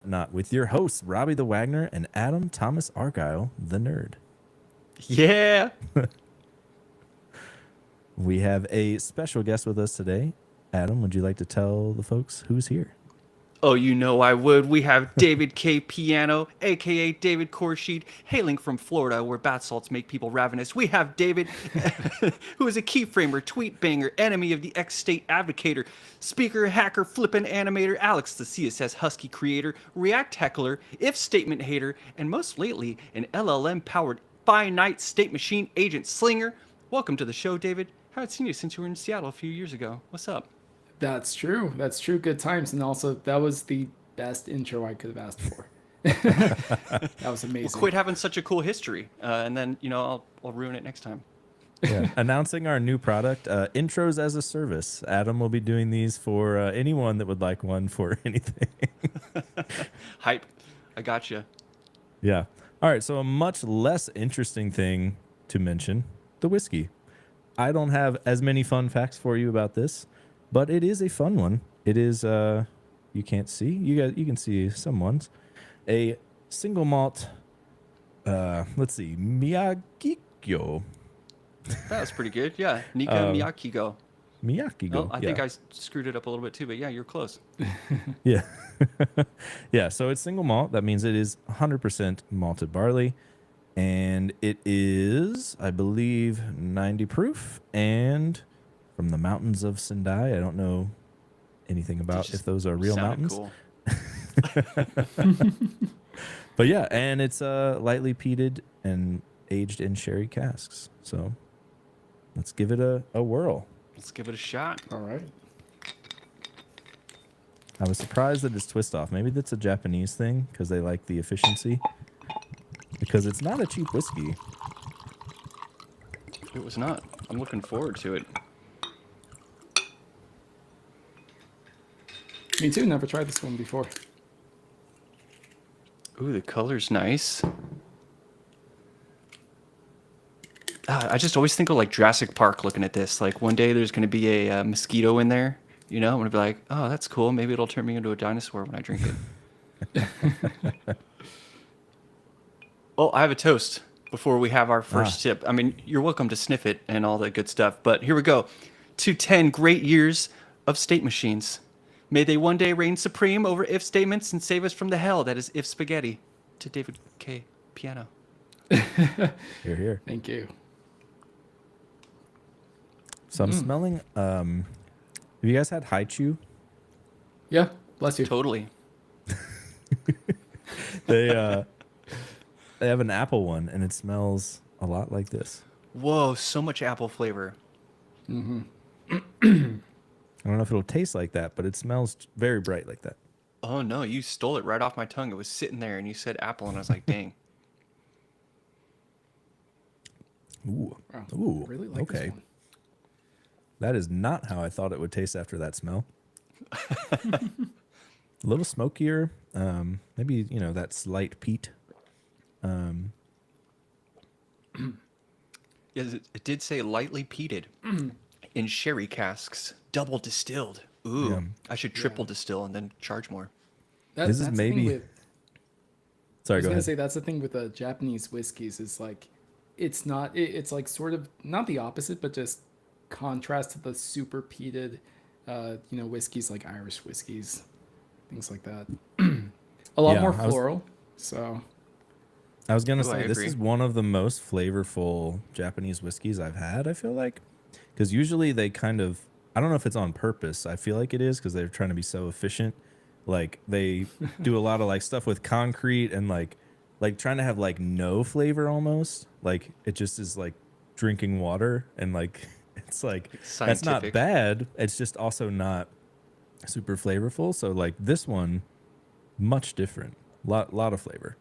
Not with your hosts, Robbie the Wagner and Adam Thomas Argyle, the nerd. Yeah. We have a special guest with us today. Adam, would you like to tell the folks who's here? Oh, you know I would. We have David K. Piano, aka David Korsheed, hailing from Florida, where bath salts make people ravenous. We have David, who is a keyframer, tweet banger, enemy of the ex-state advocator, speaker, hacker, flippin' animator, Alex, the CSS Husky creator, React heckler, if statement hater, and most lately, an LLM-powered finite state machine agent slinger. Welcome to the show, David. How had seen you since you were in Seattle a few years ago. What's up? That's true. That's true. Good times. And also, that was the best intro I could have asked for. That was amazing. Well, quit having such a cool history, and then I'll ruin it next time. Yeah. Announcing our new product, Intros as a Service. Adam will be doing these for anyone that would like one for anything. Hype. I gotcha. Yeah. All right. So a much less interesting thing to mention, the whiskey. I don't have as many fun facts for you about this, but it is a fun one. It is you can't see. You can see some ones. A single malt let's see, Miyagikyo. That was pretty good. Yeah. Nika Miyakigo. Miyakiko. Well, I think I screwed it up a little bit too, but yeah, you're close. Yeah. Yeah, so it's single malt. That means it is 100% malted barley. And it is, I believe, 90 proof. And from the mountains of Sendai. I don't know anything about if those are real mountains. Cool. But yeah, and it's lightly peated and aged in sherry casks. So let's give it a whirl. Let's give it a shot. All right. I was surprised that it's twist off. Maybe that's a Japanese thing because they like the efficiency. Because it's not a cheap whiskey. It was not. I'm looking forward to it. Me too. Never tried this one before. Ooh, the color's nice. I just always think of like Jurassic Park looking at this. Like one day there's going to be a mosquito in there. You know, I'm going to be like, oh, that's cool. Maybe it'll turn me into a dinosaur when I drink it. Well, I have a toast before we have our first sip. I mean, you're welcome to sniff it and all that good stuff. But here we go. To 10 great years of state machines. May they one day reign supreme over if statements and save us from the hell that is if spaghetti. To David K. Piano. Here, here. Thank you. So I'm smelling. Have you guys had Haichu? Yeah. Bless you. Totally. They have an apple one, and it smells a lot like this. Whoa, so much apple flavor. I don't know if it'll taste like that, but it smells very bright like that. Oh no, you stole it right off my tongue. It was sitting there and you said apple and I was like, dang. Ooh. Wow. Ooh. I really like this Okay. one. That is not how I thought it would taste after that smell. A little smokier. Maybe, that slight peat. Yes, it did say lightly peated in sherry casks, double distilled. Ooh, Yeah. I should triple distill and then charge more. This is that's the thing maybe- with- I Sorry, was go gonna ahead. say that's the thing with Japanese whiskeys is like, it's not. It's like sort of not the opposite, but just contrast to the super peated, whiskeys like Irish whiskeys, things like that. A lot Yeah, more I was- floral. So I was gonna Ooh, I say this agree. is one of the most flavorful Japanese whiskeys I've had. I feel like, because usually they kind of, I don't know if it's on purpose. I feel like it is because they're trying to be so efficient. Like they do a lot of like stuff with concrete and like trying to have like no flavor almost. Like it just is like drinking water and like it's like that's not Scientific. bad. It's just also not super flavorful. So like this one, much different. Lot of flavor.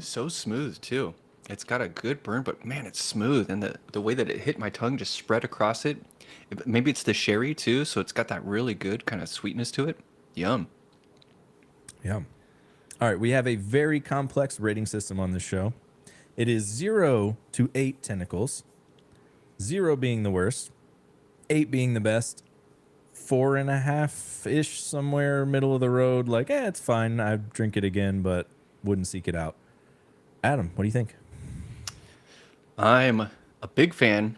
So smooth too. It's got a good burn, but man, it's smooth. And the way that it hit my tongue just spread across it. Maybe it's the sherry too, so it's got that really good kind of sweetness to it. Yum. Yeah. All right, we have a very complex rating system on this show. It is 0 to 8 tentacles, 0 being the worst, 8 being the best, 4.5 ish, somewhere middle of the road. Like, it's fine. I'd drink it again, but wouldn't seek it out. Adam, what do you think? I'm a big fan.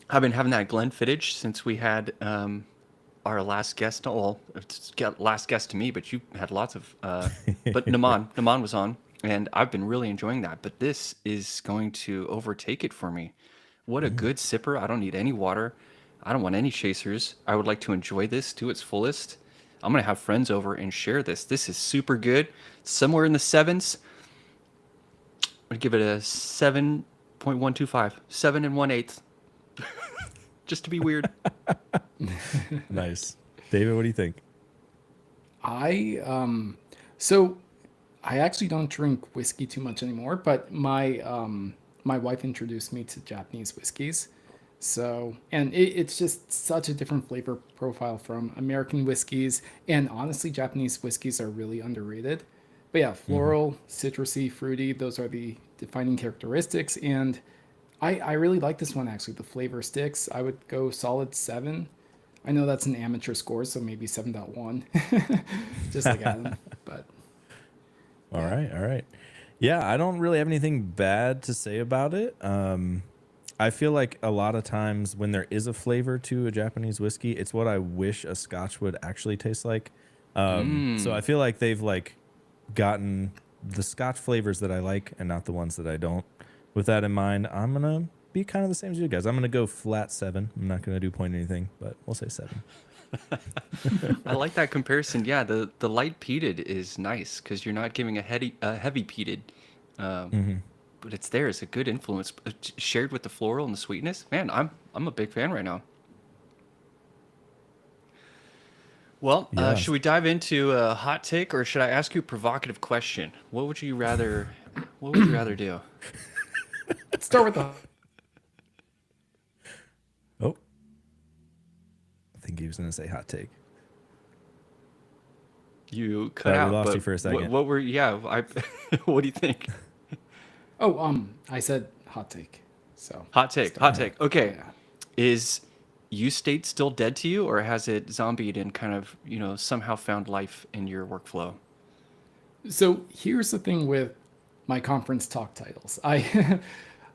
I've been having that Glenfiddich since we had our last guest. Well, it's last guest to me, but you had lots of. But Naman was on, and I've been really enjoying that. But this is going to overtake it for me. What a good sipper! I don't need any water. I don't want any chasers. I would like to enjoy this to its fullest. I'm gonna have friends over and share this. This is super good. Somewhere in the sevens. I'd give it a 7.125. 7 1/8. Just to be weird. Nice. David, what do you think? So I actually don't drink whiskey too much anymore, but my wife introduced me to Japanese whiskeys. So, and it's just such a different flavor profile from American whiskeys, and honestly, Japanese whiskeys are really underrated. But yeah, floral, citrusy, fruity, those are the defining characteristics, and I really like this one actually. The flavor sticks. I would go solid 7. I know that's an amateur score, so maybe 7.1, just like Adam. But All right. Yeah, I don't really have anything bad to say about it. I feel like a lot of times when there is a flavor to a Japanese whiskey, it's what I wish a Scotch would actually taste like. So I feel like they've like gotten the Scotch flavors that I like and not the ones that I don't. With that in mind, I'm gonna be kind of the same as you guys. I'm gonna go flat 7. I'm not gonna do point anything, but we'll say 7. I like that comparison. Yeah, the light peated is nice because you're not giving a heavy peated, but it's there. It's a good influence shared with the floral and the sweetness. Man, I'm a big fan right now. Well, Yeah. should we dive into a hot take, or should I ask you a provocative question? What would you rather? What would you rather do? let's start with the Oh, I think he was gonna say hot take. You cut Sorry, we out. lost But you for a second. What were? Yeah, what do you think? I said hot take. So Hot take. Hot take. Okay. yeah. Is U State still dead to you, or has it zombied and kind of, somehow found life in your workflow? So here's the thing with my conference talk titles. I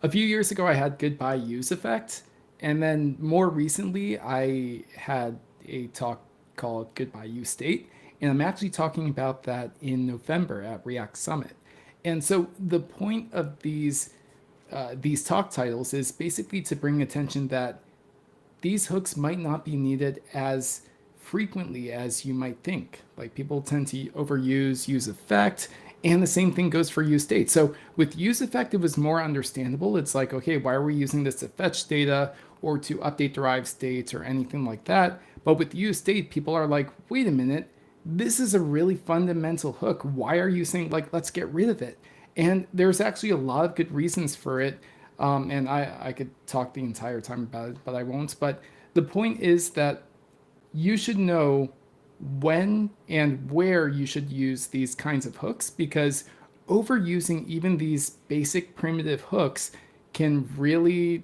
a few years ago I had Goodbye Use Effect, and then more recently I had a talk called Goodbye Use State, and I'm actually talking about that in November at React Summit. And so the point of these talk titles is basically to bring attention that these hooks might not be needed as frequently as you might think. Like people tend to overuse use effect, and the same thing goes for use state. So with use effect, it was more understandable. It's like, okay, why are we using this to fetch data or to update derived states or anything like that? But with use state, people are like, wait a minute, this is a really fundamental hook. Why are you saying like, let's get rid of it? And there's actually a lot of good reasons for it. And I could talk the entire time about it, but I won't. But the point is that you should know when and where you should use these kinds of hooks, because overusing even these basic primitive hooks can really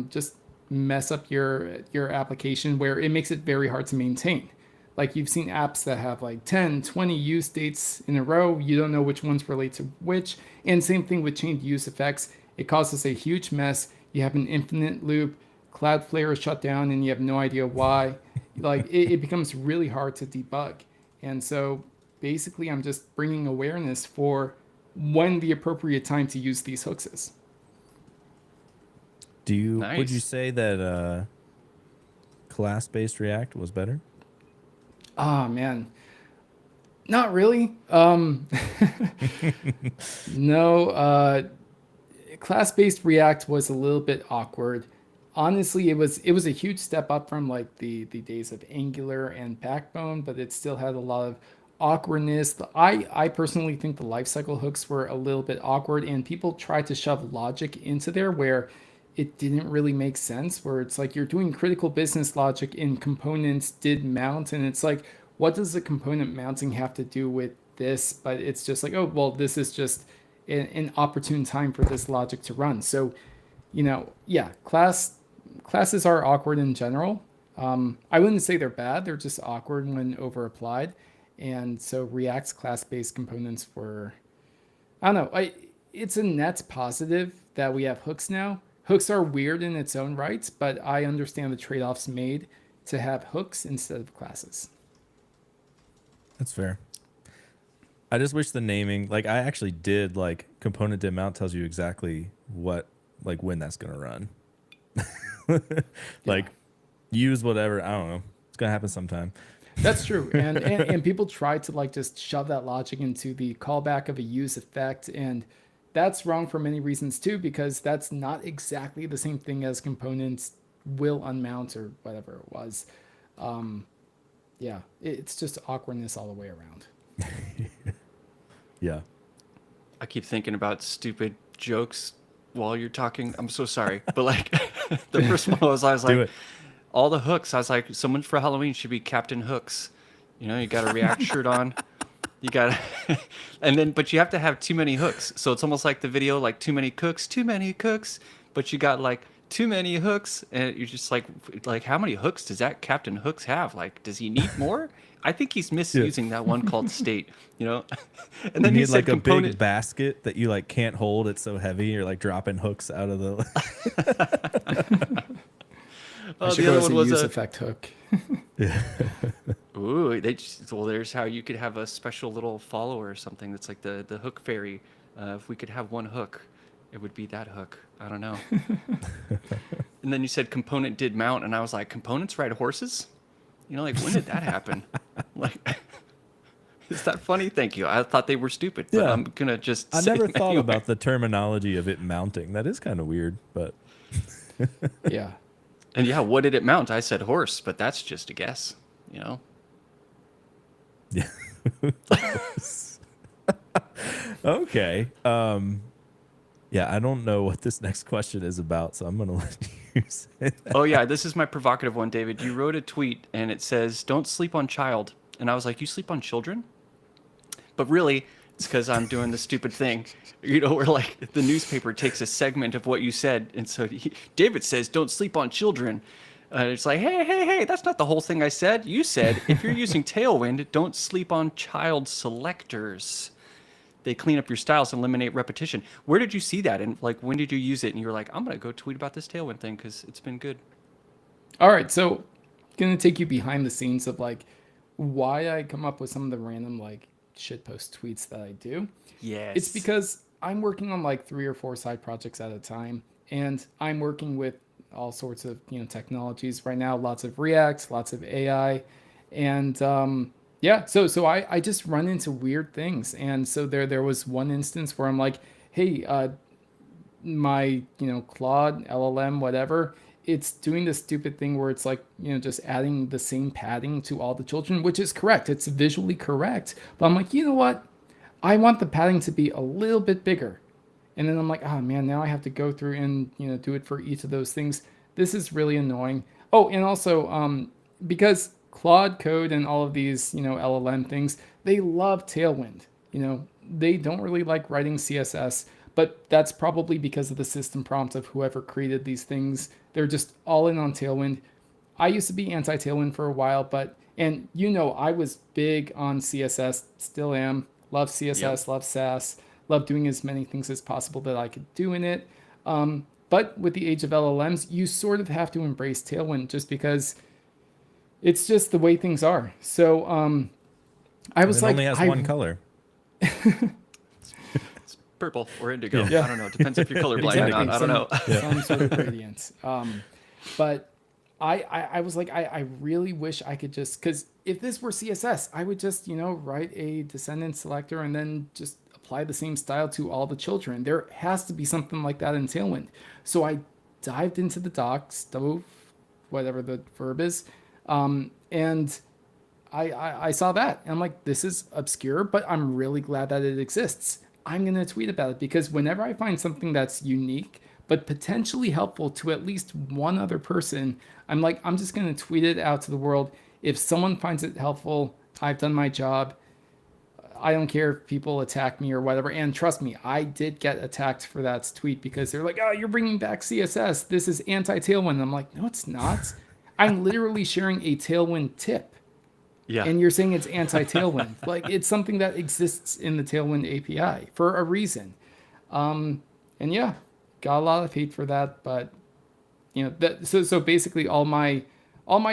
just mess up your application, where it makes it very hard to maintain. Like you've seen apps that have like 10, 20 use states in a row. You don't know which ones relate to which. And same thing with chained use effects. It causes a huge mess. You have an infinite loop. Cloudflare is shut down and you have no idea why. Like it becomes really hard to debug. And so basically I'm just bringing awareness for when the appropriate time to use these hooks is. Would you Nice. say that class-based React was better? Ah, man. Not really. No, class-based React was a little bit awkward. Honestly, it was a huge step up from like the days of Angular and Backbone, but it still had a lot of awkwardness. I personally think the lifecycle hooks were a little bit awkward, and people tried to shove logic into there where it didn't really make sense. Where it's like you're doing critical business logic in components did mount, and it's like, what does the component mounting have to do with this? But it's just like, oh well, this is just an opportune time for this logic to run. So, yeah, classes are awkward in general. I wouldn't say they're bad. They're just awkward when over applied. And so React's class-based components were, I don't know. It's a net positive that we have hooks now. Hooks are weird in its own rights, but I understand the trade-offs made to have hooks instead of classes. That's fair. I just wish the naming, like I actually did, like component did mount tells you exactly what, like when that's going to run. Like use whatever. I don't know. It's going to happen sometime. That's true. And people try to like just shove that logic into the callback of a use effect. And that's wrong for many reasons too, because that's not exactly the same thing as components will unmount or whatever it was. Yeah, it's just awkwardness all the way around. Yeah. I keep thinking about stupid jokes while you're talking. I'm so sorry, but like the first one was, I was Do like, it. all the hooks. I was like, someone for Halloween should be Captain Hooks. You know, you got a React shirt on. You got, and then, but you have to have too many hooks. So it's almost like the video, like too many cooks, but you got like too many hooks, and you're just like how many hooks does that Captain Hooks have? Like, does he need more? I think he's misusing that one called state, you know? And then You he need said like a component. big basket that you like can't hold. It's so heavy. You're like dropping hooks out of the. I Oh, should the go other as one a was use a, effect hook. ooh, well, there's how you could have a special little follower or something that's like the hook fairy. If we could have one hook, it would be that hook. I don't know. And then you said component did mount, and I was like, components ride horses? You know, like when did that happen? Like, is that funny? Thank you. I thought they were stupid, but Yeah. I'm gonna just. I say never them thought anyway. about the terminology of it mounting. That is kind of weird, but Yeah. And yeah, what did it mount? I said horse, but that's just a guess. You know. yeah. Okay. Yeah, I don't know what this next question is about, so I'm gonna let you say that. Oh yeah, this is my provocative one, David. You wrote a tweet and it says, "Don't sleep on child," and I was like, "You sleep on children?" But really, it's because I'm doing the stupid thing, you know, where like the newspaper takes a segment of what you said, and so David says, "Don't sleep on children." It's like, hey, that's not the whole thing I said. You said if you're using Tailwind, don't sleep on child selectors. They clean up your styles and eliminate repetition. Where did you see that? And like, when did you use it? And you were like, I'm going to go tweet about this Tailwind thing because it's been good. All right, so gonna take you behind the scenes of like why I come up with some of the random like shitpost tweets that I do. Yes. It's because I'm working on like 3 or 4 side projects at a time, and I'm working with all sorts of technologies right now. Lots of React, lots of AI, and yeah. So I just run into weird things, and so there was one instance where I'm like, hey, my Claude LLM whatever, it's doing this stupid thing where it's like just adding the same padding to all the children, which is correct. It's visually correct, but I'm like, you know what? I want the padding to be a little bit bigger. And then I'm like, oh man, now I have to go through and do it for each of those things. This is really annoying. Oh, and also because Claude Code and all of these LLM things, they love Tailwind. They don't really like writing CSS, but that's probably because of the system prompt of whoever created these things. They're just all in on Tailwind. I used to be anti-Tailwind for a while, and I was big on CSS, still am. Love CSS, Yep. love Sass, love doing as many things as possible that I could do in it. But with the age of LLMs, you sort of have to embrace Tailwind just because it's just the way things are. So I was It like, only has one color. It's purple or indigo. Yeah. I don't know. It depends if you're colorblind or not. I don't know. Some sort of gradient. But I was like, I really wish I could just, because if this were CSS, I would just, write a descendant selector and then just apply the same style to all the children. There has to be something like that in Tailwind. So I dived into the doc, stove, whatever the verb is, and I saw that. And I'm like, this is obscure, but I'm really glad that it exists. I'm going to tweet about it because whenever I find something that's unique, but potentially helpful to at least one other person, I'm like, I'm just going to tweet it out to the world. If someone finds it helpful, I've done my job. I don't care if people attack me or whatever. And trust me, I did get attacked for that tweet because they're like, oh, you're bringing back CSS. This is anti-Tailwind. I'm like, no, it's not. I'm literally sharing a Tailwind tip, Yeah. and you're saying it's anti-Tailwind. Like, it's something that exists in the Tailwind API for a reason. And yeah, got a lot of hate for that, but so basically all my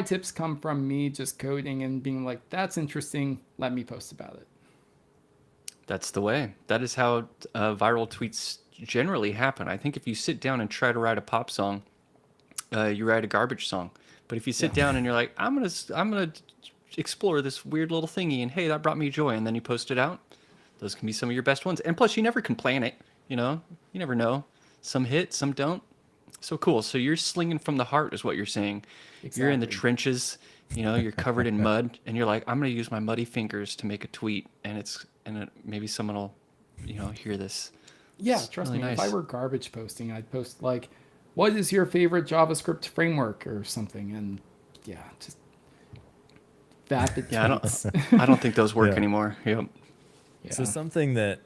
tips come from me just coding and being like, that's interesting, let me post about it. That's the way. That is how viral tweets generally happen. I think if you sit down and try to write a pop song, you write a garbage song. But if you sit down and you're like, I'm gonna explore this weird little thingy, and hey, that brought me joy, and then you post it out, those can be some of your best ones. And plus, you never can plan it. You never know. Some hit, some don't. So cool. So you're slinging from the heart, is what you're saying. You're in the Exactly. trenches. You're covered in mud, and you're like, I'm gonna use my muddy fingers to make a tweet, and maybe someone will, hear this. Yeah, It's trust really me. If nice. I were garbage posting, I'd post like, what is your favorite JavaScript framework or something? And yeah, just vapid Yeah, tweets. I don't think those work Yeah. anymore. Yep. Yeah. So something that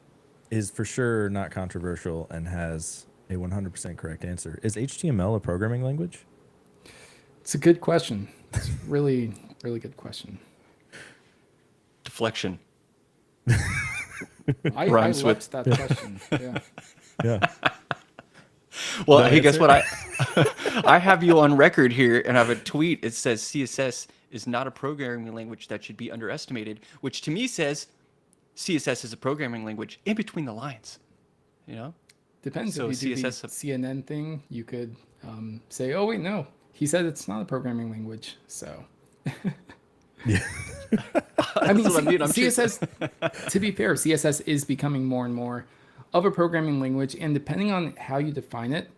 is for sure not controversial and has a 100% correct answer is HTML a programming language? It's a good question. It's really, really good question. Deflection. I Rhymes with- loved that question. Yeah. Yeah. Well, No hey, guess answer? what? I have you on record here, and I have a tweet. It says CSS is not a programming language that should be underestimated, which to me says CSS is a programming language in between the lines. Depends So if you do the CSS CNN thing, you could say, oh, wait, no. He said it's not a programming language. So, Yeah. I mean, That's what I mean, I'm just- CSS, to be fair, CSS is becoming more and more of a programming language. And depending on how you define it,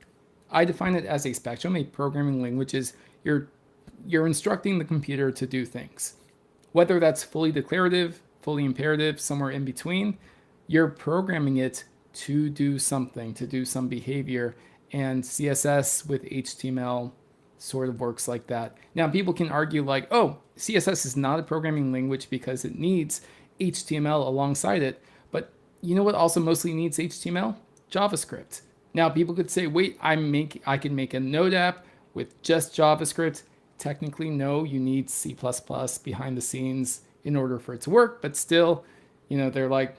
I define it as a spectrum. A programming language is you're instructing the computer to do things. Whether that's fully declarative, fully imperative, somewhere in between, you're programming it to do something, to do some behavior. And CSS with HTML sort of works like that. Now, people can argue like, oh, CSS is not a programming language because it needs HTML alongside it. But you know what also mostly needs HTML? JavaScript. Now, people could say, wait, I can make a Node app with just JavaScript. Technically, no, you need C++ behind the scenes in order for it to work. But still, they're like,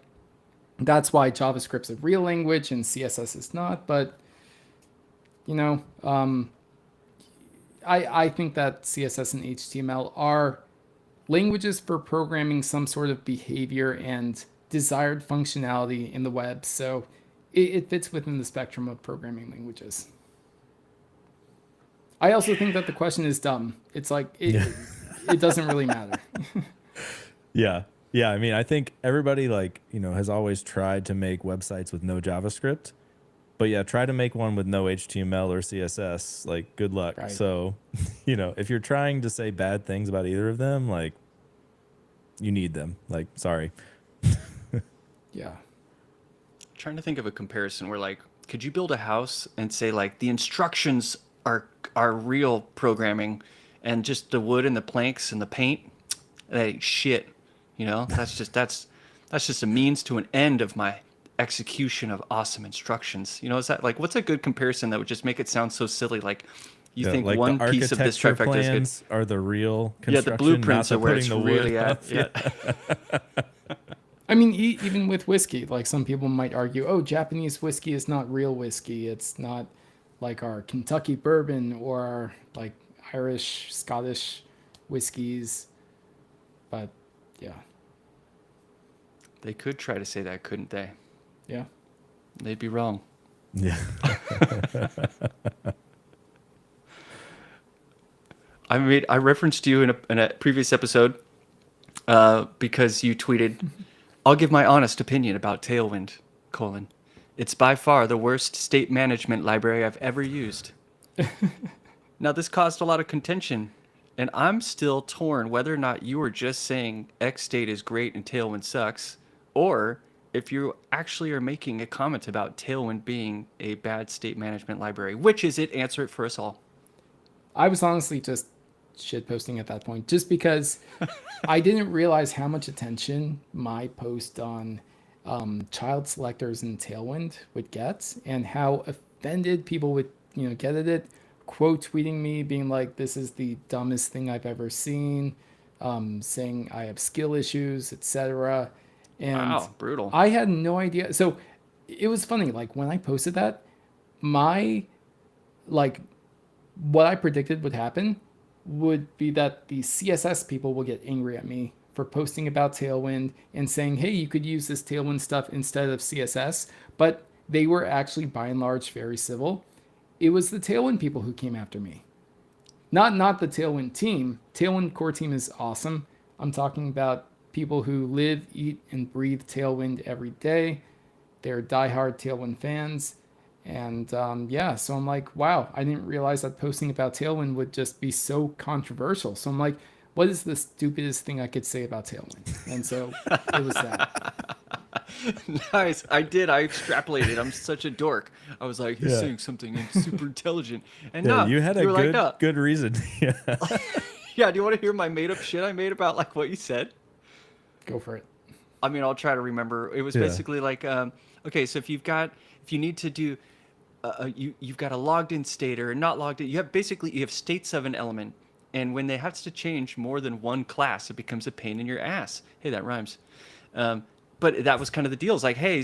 that's why JavaScript's a real language and CSS is not. But, I think that CSS and HTML are languages for programming some sort of behavior and desired functionality in the web. So it fits within the spectrum of programming languages. I also think that the question is dumb. It's like, it doesn't really matter. Yeah. Yeah. I mean, I think everybody has always tried to make websites with no JavaScript. But yeah, try to make one with no HTML or CSS. Like, good luck. Right. So, if you're trying to say bad things about either of them, you need them. Sorry. Yeah. Trying to think of a comparison where could you build a house and say the instructions are real programming, and just the wood and the planks and the paint, that ain't shit. That's just a means to an end of my execution of awesome instructions. Is that what's a good comparison that would just make it sound so silly? You think one the piece of this architecture trifecta is good. plans are the real Yeah, construction, the blueprints not are where putting it's the wood really up. at. Yeah. I mean, even with whiskey, some people might argue, oh, Japanese whiskey is not real whiskey. It's not like our Kentucky bourbon or our Irish, Scottish whiskeys. But yeah, They could try to say that, couldn't they? yeah. They'd be wrong. Yeah. I referenced you in a previous episode because you tweeted, "I'll give my honest opinion about Tailwind: It's by far the worst state management library I've ever used." Now, this caused a lot of contention, and I'm still torn whether or not you were just saying X state is great and Tailwind sucks, or if you actually are making a comment about Tailwind being a bad state management library. Which is it? Answer it for us all. I was honestly just shitposting at that point, just because I didn't realize how much attention my post on child selectors in Tailwind would get, and how offended people would get at it quote tweeting me, being like, "This is the dumbest thing I've ever seen," saying I have skill issues, etc. And Wow, brutal. I had no idea. So it was funny. Like when I posted that, my like what I predicted would happen would be that the CSS people will get angry at me for posting about Tailwind and saying, hey, you could use this Tailwind stuff instead of CSS. But they were actually by and large very civil. It was the Tailwind people who came after me. Not the Tailwind team. Tailwind core team is awesome. I'm talking about people who live, eat, and breathe Tailwind every day. They're diehard Tailwind fans. And yeah, so I'm like, wow, I didn't realize that posting about Tailwind would just be so controversial. So I'm like, what is the stupidest thing I could say about Tailwind? And so it was that. Nice. I extrapolated. I'm such a dork. I was like, he's Yeah. saying something super intelligent. And Yeah, no, you had a were like, good no. good reason. Yeah. Yeah, do you want to hear my made up shit I made about like what you said? Go for it. I mean, I'll try to remember. It was Yeah. basically like, okay, so if you need to do, you've got a logged in state or not logged in. You have states of an element, and when they have to change more than one class, it becomes a pain in your ass. Hey, that rhymes. But that was kind of the deal. It's like, hey,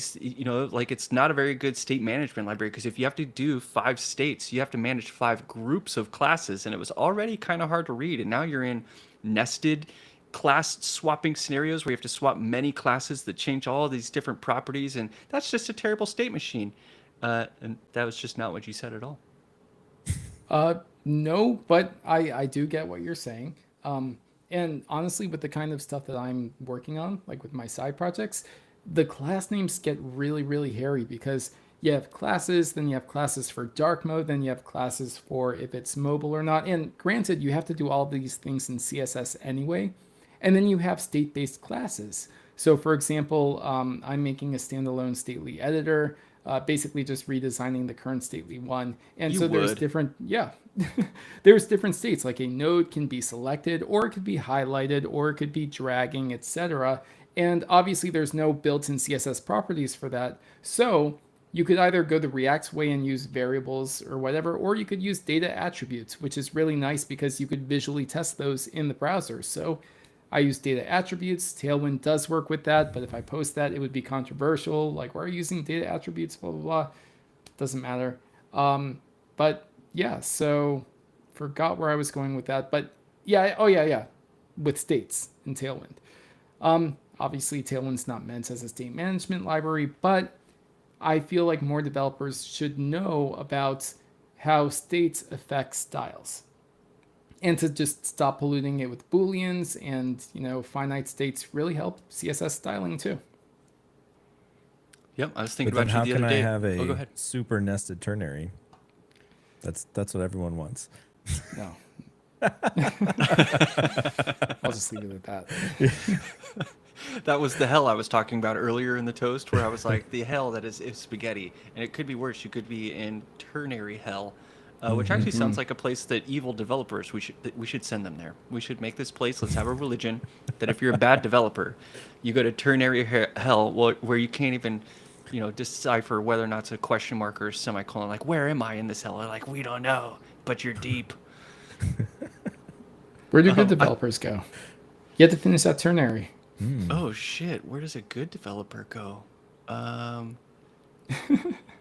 like it's not a very good state management library because if you have to do 5 states, you have to manage 5 groups of classes, and it was already kind of hard to read. And now you're in nested class swapping scenarios where you have to swap many classes that change all these different properties, and that's just a terrible state machine. And that was just not what you said at all. No, but I do get what you're saying. And honestly, with the kind of stuff that I'm working on, like with my side projects, the class names get really, really hairy because you have classes, then you have classes for dark mode, then you have classes for if it's mobile or not. And granted, you have to do all these things in CSS anyway. And then you have state-based classes. So for example, I'm making a standalone stately editor, basically just redesigning the current stately one. And so there's different, there's different states. Like a node can be selected, or it could be highlighted, or it could be dragging, etc. And obviously there's no built-in CSS properties for that. So you could either go the React way and use variables or whatever, or you could use data attributes, which is really nice because you could visually test those in the browser. So I use data attributes. Tailwind does work with that, but if I post that, it would be controversial. Like, why are you using data attributes? Blah, blah, blah. Doesn't matter. But yeah, so forgot where I was going with that. But yeah, yeah. With states in Tailwind. Obviously, Tailwind's not meant as a state management library, but I feel like more developers should know about how states affect styles. And to just stop polluting it with booleans and finite states really help CSS styling too. Yep, I was thinking But about then you how the other can I day. have Oh, go a ahead. super nested ternary? That's what everyone wants. No. I'll just leave it at that. That was the hell I was talking about earlier in the toast, where I was like, the hell that is spaghetti. And it could be worse. You could be in ternary hell, which actually sounds like a place that evil developers, we should send them there. We should make this place, let's have a religion, that if you're a bad developer, you go to ternary hell, where you can't even, decipher whether or not it's a question mark or a semicolon. Like, where am I in this hell? They're like, we don't know, but you're deep. Where do good developers go? You have to finish that ternary. Oh shit, where does a good developer go?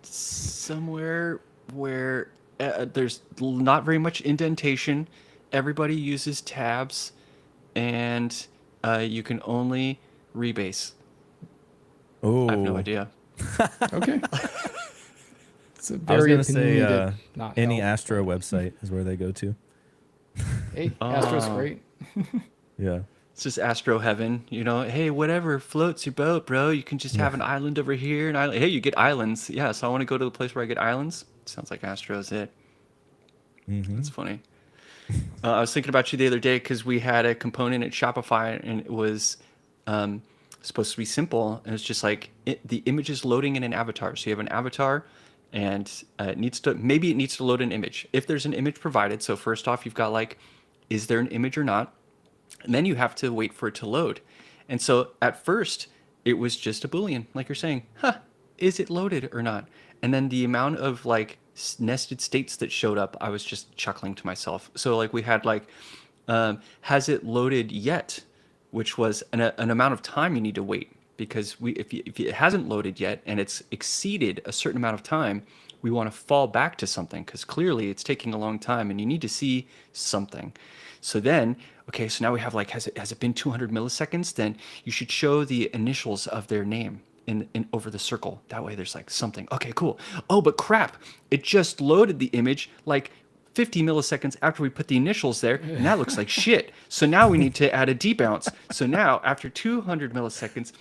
Somewhere where there's not very much indentation. Everybody uses tabs, and you can only rebase. Oh, I have no idea. Okay. It's a I was very gonna say opinionated, not any hell. Astro website is where they go to. Hey, Astro's great. Yeah. It's just Astro heaven, Hey, whatever floats your boat, bro. You can just have an island over here, an island. Hey, you get islands. Yeah, so I want to go to the place where I get islands. Sounds like Astro's it. That's funny. I was thinking about you the other day because we had a component at Shopify, and it was supposed to be simple. And it's just like the image is loading in an avatar. So you have an avatar, and it needs to load an image. If there's an image provided, so first off, you've got like, is there an image or not? And then you have to wait for it to load. And so at first, it was just a Boolean, like you're saying, is it loaded or not? And then the amount of like nested states that showed up, I was just chuckling to myself. So like we had like, has it loaded yet, which was an amount of time you need to wait, because if it hasn't loaded yet and it's exceeded a certain amount of time, we want to fall back to something because clearly it's taking a long time and you need to see something. So then, okay, so now we have like, has it been 200 milliseconds? Then you should show the initials of their name in over the circle. That way there's like something. Okay, cool. Oh, but crap, it just loaded the image like 50 milliseconds after we put the initials there, and that looks like shit. So now we need to add a debounce. So now after 200 milliseconds,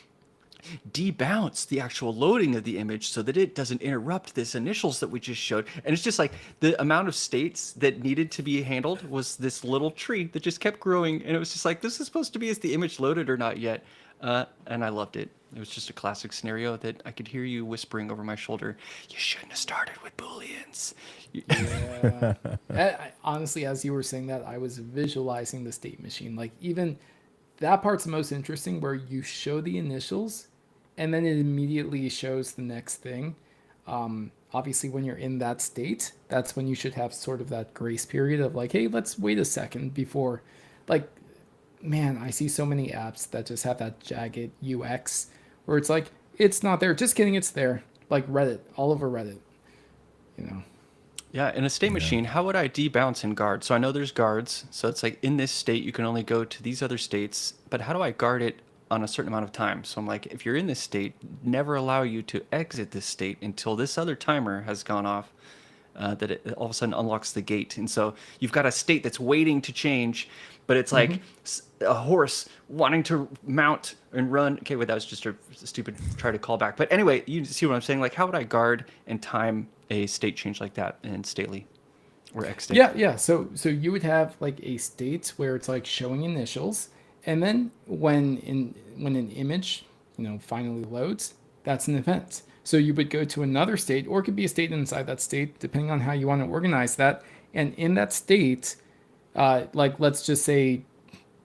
debounce the actual loading of the image so that it doesn't interrupt this initials that we just showed. And it's just like the amount of states that needed to be handled was this little tree that just kept growing. And it was just like, this is supposed to be, is the image loaded or not yet? And I loved it. It was just a classic scenario that I could hear you whispering over my shoulder. You shouldn't have started with Booleans. Yeah. Honestly, as you were saying that, I was visualizing the state machine. Like even that part's the most interesting, where you show the initials and then it immediately shows the next thing. Obviously, when you're in that state, that's when you should have sort of that grace period of like, hey, let's wait a second before, like, man, I see so many apps that just have that jagged UX where it's like, it's not there. Just kidding, it's there. Like Reddit, all over Reddit, you know. Yeah, in a state machine, how would I debounce in guard? So I know there's guards. So it's like in this state, you can only go to these other states. But how do I guard it on a certain amount of time? So I'm like, if you're in this state, never allow you to exit this state until this other timer has gone off. That it all of a sudden unlocks the gate. And so you've got a state that's waiting to change, but it's like a horse wanting to mount and run. Okay, wait, that was just a stupid try to call back. But anyway, you see what I'm saying? Like, how would I guard and time a state change like that in Stately or X state? Yeah. So you would have like a state where it's like showing initials, and then when an image, finally loads, that's an event. So you would go to another state, or it could be a state inside that state, depending on how you want to organize that. And in that state, like let's just say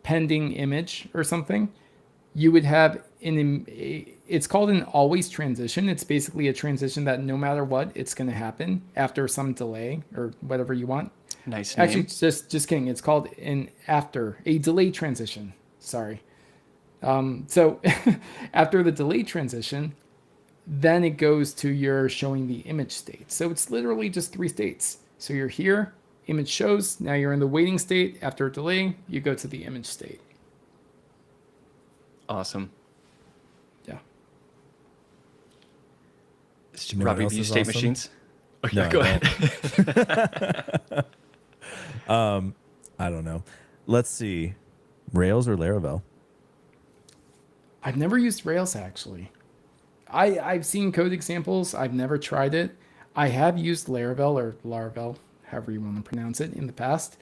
pending image or something, you would have it's called an always transition. It's basically a transition that no matter what, it's going to happen after some delay or whatever you want. Nice name. Actually, just kidding. It's called a delay transition. Sorry. So after the delay transition, then it goes to your showing the image state. So it's literally just 3 states. So you're here, image shows, now you're in the waiting state. After a delay, you go to the image state. Awesome. Yeah. You know Robbie, what do you else is state awesome? machines? Okay, No, go I ahead. I don't know. Let's see. Rails or Laravel? I've never used Rails actually. I've seen code examples. I've never tried it. I have used Laravel or Laravel, however you want to pronounce it, in the past.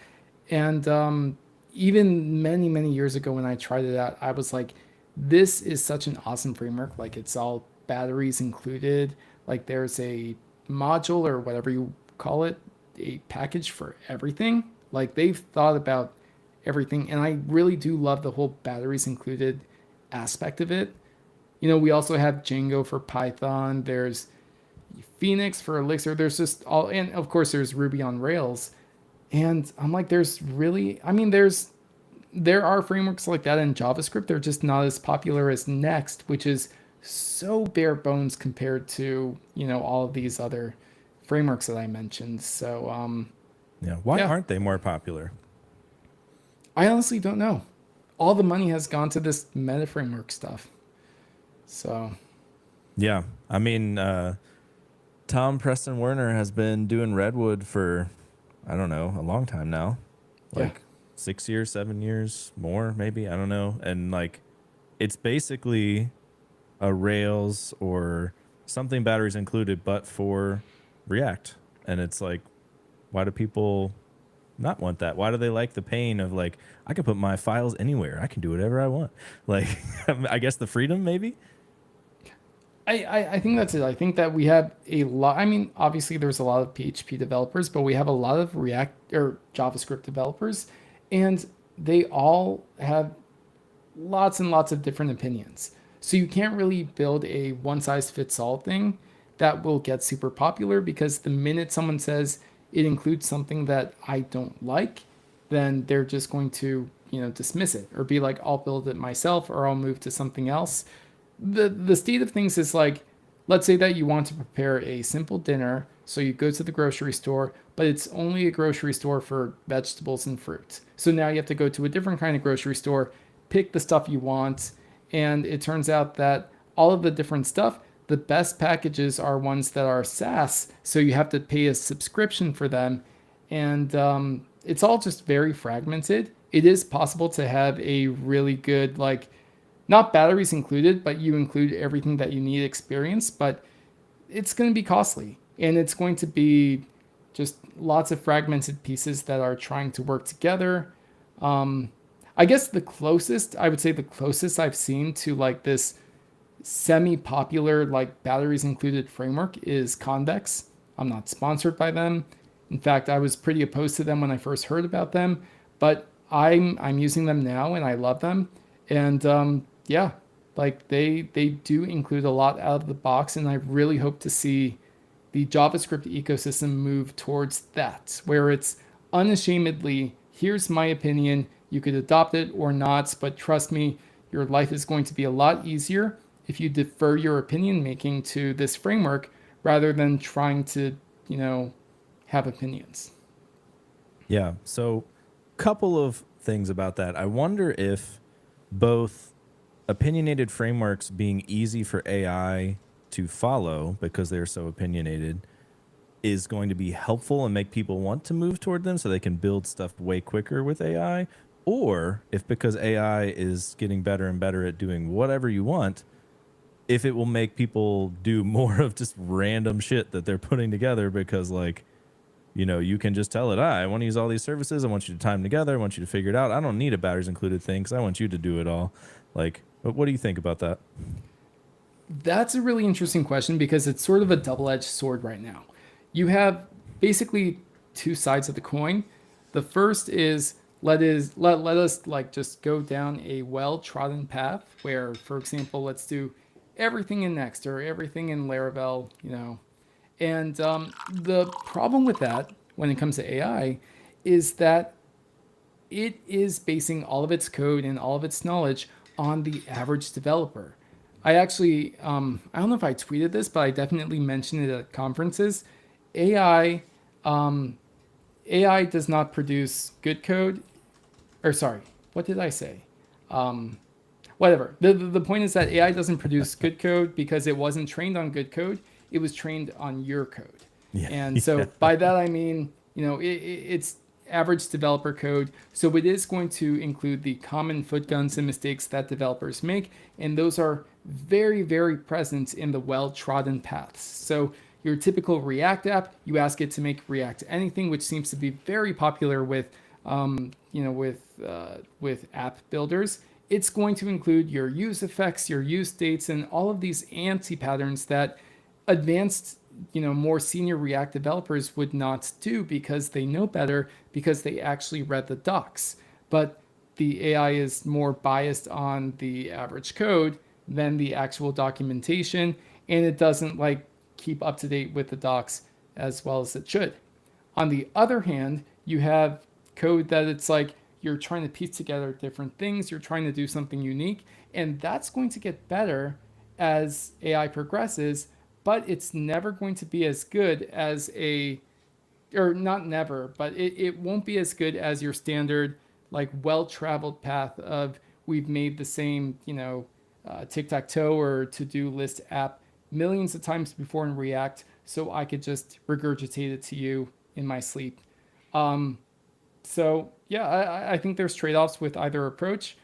And even many, many years ago when I tried it out, I was like, this is such an awesome framework. Like it's all batteries included. Like there's a module or whatever you call it, a package for everything. Like they've thought about everything. And I really do love the whole batteries included aspect of it. We also have Django for Python. There's Phoenix for Elixir. There's just all, and of course there's Ruby on Rails. And I'm like, there are frameworks like that in JavaScript. They're just not as popular as Next, which is so bare bones compared to, all of these other frameworks that I mentioned. So, Why aren't they more popular? I honestly don't know. All the money has gone to this meta framework stuff. So, Yeah, I mean, Tom Preston Werner has been doing Redwood for, I don't know, a long time now. Like 6 years, 7 years, more maybe, I don't know. And like, it's basically a Rails or something batteries included, but for React. And it's like, why do people not want that? Why do they like the pain of like, I can put my files anywhere. I can do whatever I want. Like, I guess the freedom maybe. I think that's it. I think that we have a lot. I mean, obviously there's a lot of PHP developers, but we have a lot of React or JavaScript developers, and they all have lots and lots of different opinions. So you can't really build a one size fits all thing. that will get super popular, because the minute someone says it includes something that I don't like, then they're just going to, dismiss it or be like, I'll build it myself or I'll move to something else. The state of things is like, let's say that you want to prepare a simple dinner, so you go to the grocery store, but it's only a grocery store for vegetables and fruit. So now you have to go to a different kind of grocery store, pick the stuff you want, and it turns out that all of the different stuff, the best packages are ones that are SaaS, so you have to pay a subscription for them, and it's all just very fragmented. It is possible to have a really good, like, not batteries included, but you include everything that you need experience, but it's going to be costly, and it's going to be just lots of fragmented pieces that are trying to work together. I guess I would say the closest I've seen to like this semi-popular like batteries included framework is Convex. I'm not sponsored by them. In fact, I was pretty opposed to them when I first heard about them, but I'm using them now and I love them. And yeah, like they do include a lot out of the box, and I really hope to see the JavaScript ecosystem move towards that, where it's unashamedly, here's my opinion, you could adopt it or not, but trust me, your life is going to be a lot easier if you defer your opinion making to this framework rather than trying to, have opinions. Yeah. So, couple of things about that. I wonder if both opinionated frameworks being easy for AI to follow because they're so opinionated is going to be helpful and make people want to move toward them so they can build stuff way quicker with AI, or if because AI is getting better and better at doing whatever you want, if it will make people do more of just random shit that they're putting together because, like, you can just tell it, I want to use all these services. I want you to tie them together. I want you to figure it out. I don't need a batteries included thing because I want you to do it all. Like, what do you think about that? That's a really interesting question because it's sort of a double-edged sword right now. You have basically two sides of the coin. The first is let us like just go down a well-trodden path where, for example, let's do everything in Next or everything in Laravel, And the problem with that when it comes to AI is that it is basing all of its code and all of its knowledge on the average developer. I actually, I don't know if I tweeted this, but I definitely mentioned it at conferences. AI does not produce good code. Or sorry, what did I say? Whatever. The point is that AI doesn't produce good code because it wasn't trained on good code. It was trained on your code. Yeah. And so by that, I mean, it's average developer code. So it is going to include the common footguns and mistakes that developers make. And those are very, very present in the well-trodden paths. So your typical React app, you ask it to make React anything, which seems to be very popular with, with app builders. It's going to include your use effects, your use states, and all of these ANSI patterns that advanced, more senior React developers would not do because they know better, because they actually read the docs. But the AI is more biased on the average code than the actual documentation, and it doesn't like keep up to date with the docs as well as it should. On the other hand, you have code that it's like you're trying to piece together different things, you're trying to do something unique, and that's going to get better as AI progresses, but it's never going to be as good as or not never, but it won't be as good as your standard, like well-traveled path of we've made the same, tic-tac-toe or to-do list app millions of times before in React, so I could just regurgitate it to you in my sleep. So yeah, I think there's trade-offs with either approach.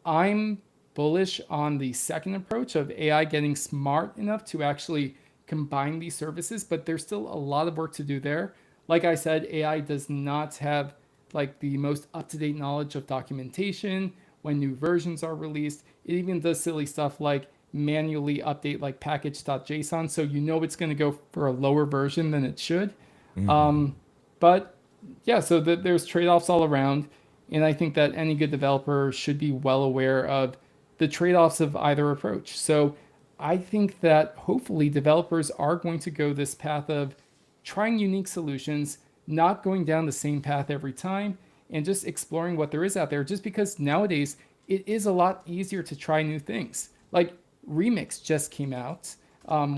I'm bullish on the second approach of AI getting smart enough to actually combine these services, but there's still a lot of work to do there. Like I said, AI does not have like the most up-to-date knowledge of documentation when new versions are released. It even does silly stuff like manually update like package.json, so it's going to go for a lower version than it should. But yeah, so there's trade-offs all around, and I think that any good developer should be well aware of the trade-offs of either approach. So I think that hopefully developers are going to go this path of trying unique solutions, not going down the same path every time, and just exploring what there is out there. Just because nowadays it is a lot easier to try new things. Like Remix just came out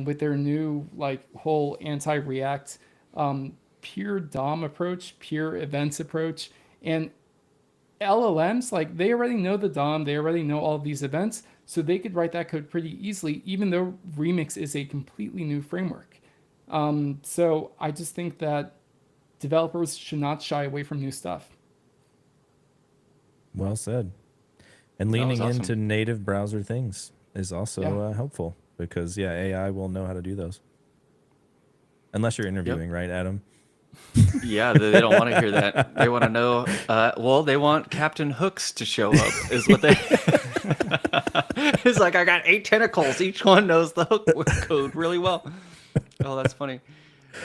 with their new like whole anti-React pure DOM approach, pure events approach, and LLMs, like they already know the DOM, they already know all of these events, so they could write that code pretty easily, even though Remix is a completely new framework. So I just think that developers should not shy away from new stuff. Well said. And That was leaning awesome. into native browser things is also Yeah. helpful because yeah, AI will know how to do those. Unless you're interviewing, right, Adam? Yeah, they don't want to hear that. They want to know. Well, they want Captain Hooks to show up. Is what they. It's like I got 8 tentacles. Each one knows the hook code really well. Oh, that's funny.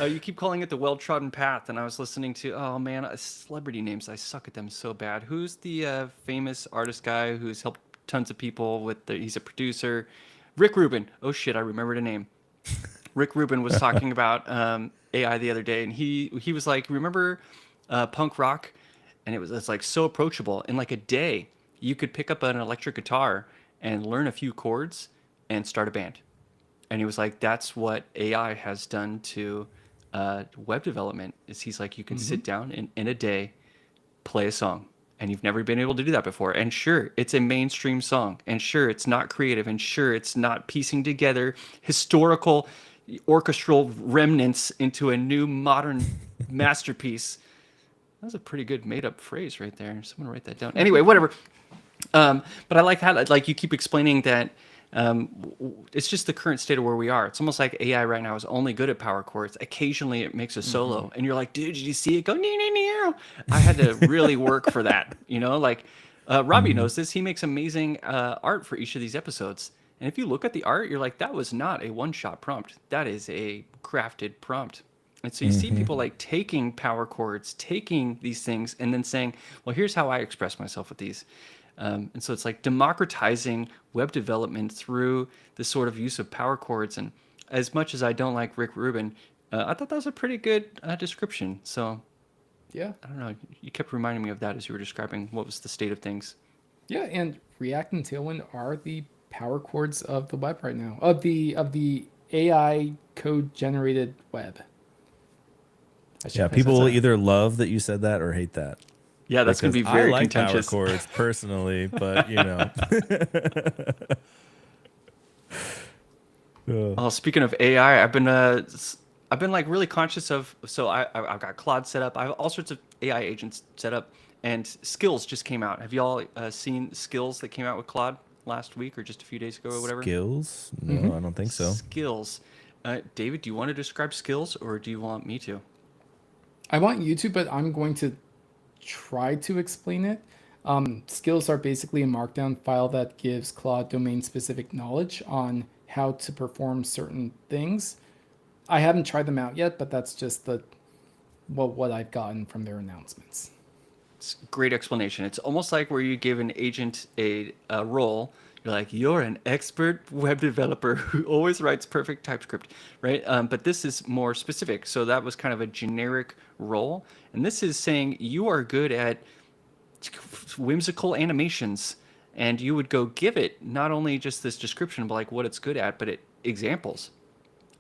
You keep calling it the well-trodden path, and I was listening to. Oh man, celebrity names. I suck at them so bad. Who's the famous artist guy who's helped tons of people with? He's a producer. Rick Rubin. Oh shit, I remembered a name. Rick Rubin was talking about AI the other day, and he was like, "Remember punk rock?" And it's like so approachable. In like a day, you could pick up an electric guitar and learn a few chords and start a band. And he was like, "That's what AI has done to web development." Is he's like, you can sit down in a day, play a song, and you've never been able to do that before. And sure, it's a mainstream song, and sure, it's not creative, and sure, it's not piecing together historical orchestral remnants into a new modern masterpiece. That was a pretty good made-up phrase right there. Someone write that down. Anyway, whatever. But I like how like you keep explaining that it's just the current state of where we are. It's almost like AI right now is only good at power chords. Occasionally it makes a solo, and you're like, dude, did you see it go? I had to really work for that. You know, like Robbie knows this. He makes amazing art for each of these episodes. And if you look at the art, you're like, that was not a one-shot prompt. That is a crafted prompt. And so you see people like taking power chords, taking these things, and then saying, well, here's how I express myself with these. And so it's like democratizing web development through this sort of use of power chords. And as much as I don't like Rick Rubin, I thought that was a pretty good description. So Yeah. I don't know. You kept reminding me of that as you were describing what was the state of things. Yeah, and React and Tailwind are the power chords of the web right now. Of the AI code generated web. Yeah, people will either love that you said that or hate that. Yeah, that's going to be Because very I like contentious. power chords personally, but you know. Oh, speaking of AI, I've been like really conscious of. So I've got Claude set up. I have all sorts of AI agents set up, and Skills just came out. Have y'all seen Skills that came out with Claude last week or just a few days ago or whatever? Skills? No, I don't think so. Skills. David, do you want to describe Skills or do you want me to? I want you to, but I'm going to try to explain it. Skills are basically a markdown file that gives Claude domain-specific knowledge on how to perform certain things. I haven't tried them out yet, but that's just what I've gotten from their announcements. It's a great explanation. It's almost like where you give an agent a role. You're like, you're an expert web developer who always writes perfect TypeScript, right? But this is more specific. So that was kind of a generic role. And this is saying you are good at whimsical animations. And you would go give it not only just this description, but like what it's good at, but examples.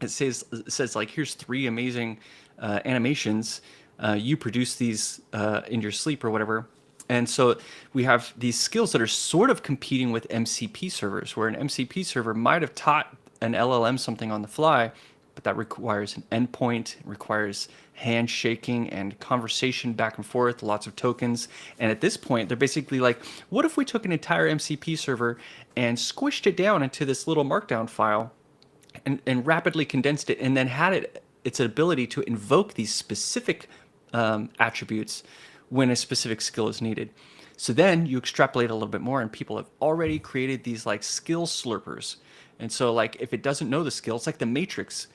It says like, here's 3 amazing animations. You produce these in your sleep or whatever. And so we have these skills that are sort of competing with MCP servers, where an MCP server might have taught an LLM something on the fly, but that requires an endpoint, it requires handshaking and conversation back and forth, lots of tokens. And at this point, they're basically like, what if we took an entire MCP server and squished it down into this little markdown file and rapidly condensed it and then had its ability to invoke these specific attributes when a specific skill is needed. So then you extrapolate a little bit more and people have already created these like skill slurpers. And so like if it doesn't know the skill, it's like the Matrix,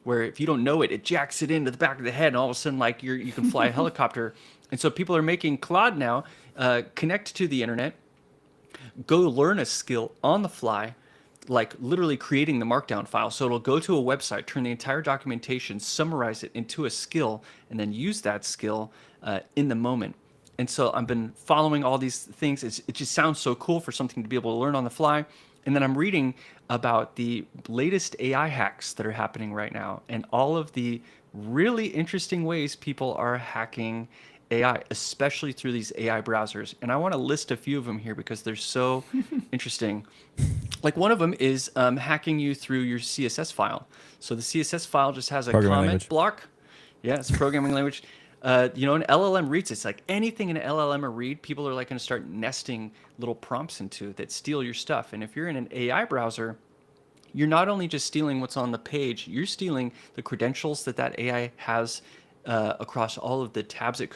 where if you don't know it, it jacks it into the back of the head and all of a sudden like you can fly a helicopter. And so people are making Claude now connect to the internet, go learn a skill on the fly, like literally creating the markdown file. So it'll go to a website, turn the entire documentation, summarize it into a skill, and then use that skill in the moment. And so I've been following all these things. It just sounds so cool for something to be able to learn on the fly. And then I'm reading about the latest AI hacks that are happening right now and all of the really interesting ways people are hacking AI, especially through these AI browsers. And I want to list a few of them here because they're so interesting. Like one of them is hacking you through your CSS file. So the CSS file just has a Programming comment language. block. Yeah, it's a programming language. You know, an LLM reads it's like anything an LLM or read, people are like going to start nesting little prompts into that steal your stuff. And if you're in an AI browser, you're not only just stealing what's on the page, you're stealing the credentials that that AI has across all of the tabs. It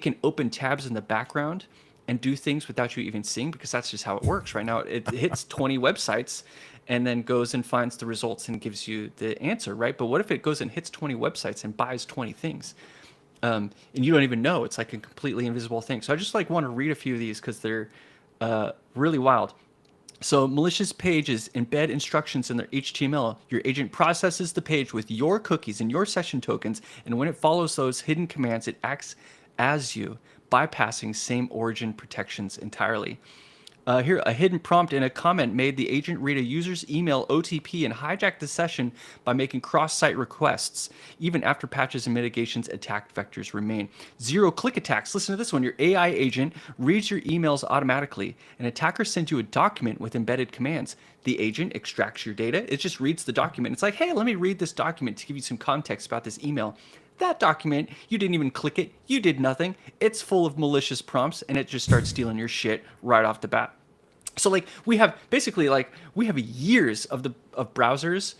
can open tabs in the background and do things without you even seeing, because that's just how it works right now. It hits 20 websites and then goes and finds the results and gives you the answer, right? But what if it goes and hits 20 websites and buys 20 things? And you don't even know. It's like a completely invisible thing. So I just like want to read a few of these because they're really wild. So malicious pages embed instructions in their HTML. Your agent processes the page with your cookies and your session tokens, and when it follows those hidden commands, it acts as you, bypassing same origin protections entirely. Here, a hidden prompt in a comment made the agent read a user's email OTP and hijack the session by making cross-site requests. Even after patches and mitigations, attack vectors remain. Zero-click attacks. Listen to this one. Your AI agent reads your emails automatically. An attacker sends you a document with embedded commands. The agent extracts your data. It just reads the document. It's like, hey, let me read this document to give you some context about this email. That document, you didn't even click it. You did nothing. It's full of malicious prompts, and it just starts stealing your shit right off the bat. So like we have years of browsers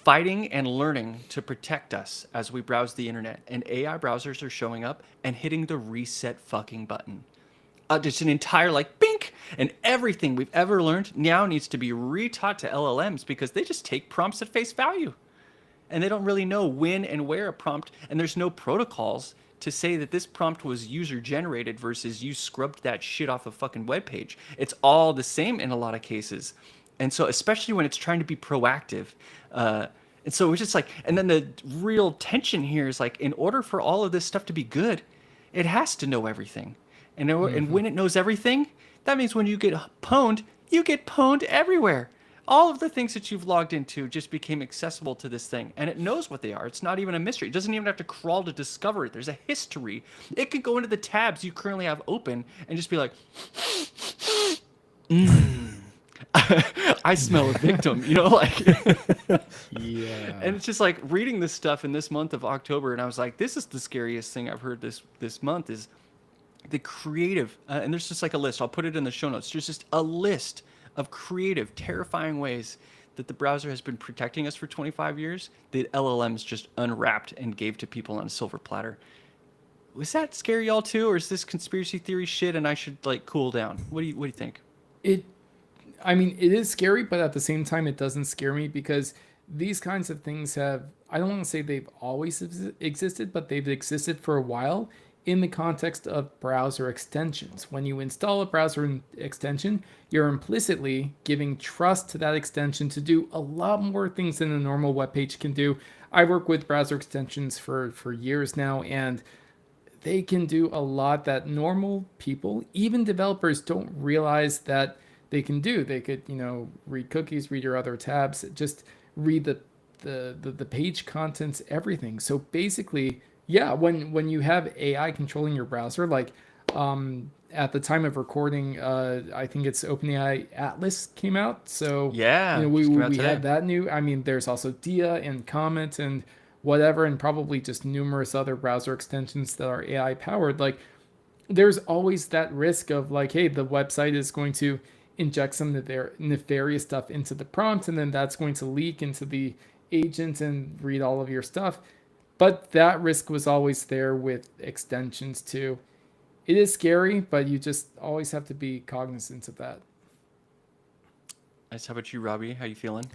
fighting and learning to protect us as we browse the internet, and AI browsers are showing up and hitting the reset fucking button. Just an entire like bink, and everything we've ever learned now needs to be retaught to LLMs because they just take prompts at face value, and they don't really know when and where a prompt, and there's no protocols to say that this prompt was user generated versus you scrubbed that shit off a fucking web page. It's all the same in a lot of cases. And so especially when it's trying to be proactive. And so it's just like, and then the real tension here is like, in order for all of this stuff to be good, it has to know everything. And when it knows everything, that means when you get pwned everywhere. All of the things that you've logged into just became accessible to this thing, and it knows what they are. It's not even a mystery. It doesn't even have to crawl to discover it. There's a history. It could go into the tabs you currently have open and just be like, I smell a victim, you know, like, Yeah. and it's just like reading this stuff in this month of October, and I was like, this is the scariest thing I've heard this month is the creative, and there's just like a list. I'll put it in the show notes. There's just a list of creative, terrifying ways that the browser has been protecting us for 25 years that LLMs just unwrapped and gave to people on a silver platter. Was that scary y'all too, or is this conspiracy theory shit and I should like cool down? What do you think? I mean, it is scary, but at the same time, it doesn't scare me because these kinds of things have, I don't want to say they've always existed, but they've existed for a while in the context of browser extensions. When you install a browser extension, you're implicitly giving trust to that extension to do a lot more things than a normal web page can do. I work with browser extensions for years now, and they can do a lot that normal people, even developers, don't realize that they can do. They could, read cookies, read your other tabs, just read the page contents, everything. So basically, yeah, when you have AI controlling your browser, like at the time of recording, I think it's OpenAI Atlas came out. So yeah, we had that new. I mean, there's also Dia and Comet and whatever, and probably just numerous other browser extensions that are AI powered. Like, there's always that risk of like, hey, the website is going to inject some nefarious stuff into the prompt, and then that's going to leak into the agent and read all of your stuff. But that risk was always there with extensions too. It is scary, but you just always have to be cognizant of that. Nice. How about you, Robbie? How you feeling?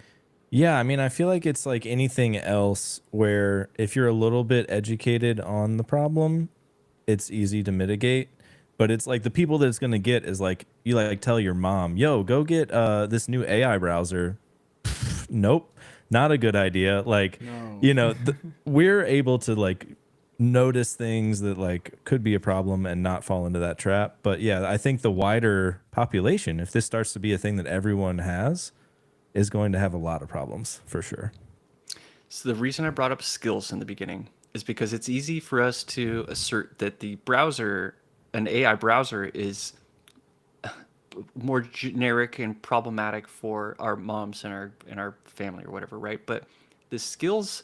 Yeah, I mean, I feel like it's like anything else where if you're a little bit educated on the problem, it's easy to mitigate. But it's like the people that it's gonna get is like you like tell your mom, "Yo, go get this new AI browser." Nope, not a good idea. Like, No. we're able to like notice things that like could be a problem and not fall into that trap. But yeah, I think the wider population, if this starts to be a thing that everyone has, is going to have a lot of problems for sure. So the reason I brought up skills in the beginning is because it's easy for us to assert that the browser, an AI browser, is more generic and problematic for our moms and our family or whatever, right? But the skills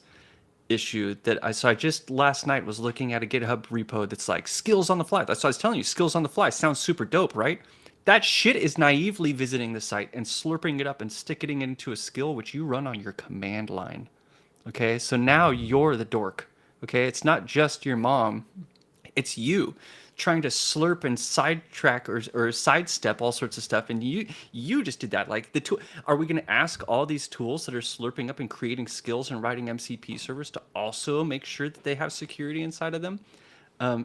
issue that I just last night was looking at a GitHub repo that's like skills on the fly. That's what I was telling you, skills on the fly sounds super dope, right? That shit is naively visiting the site and slurping it up and sticking it into a skill which you run on your command line. Okay, so now you're the dork. Okay, it's not just your mom, it's you trying to slurp and sidetrack or sidestep all sorts of stuff, and you just did that. Like the tool, are we going to ask all these tools that are slurping up and creating skills and writing MCP servers to also make sure that they have security inside of them?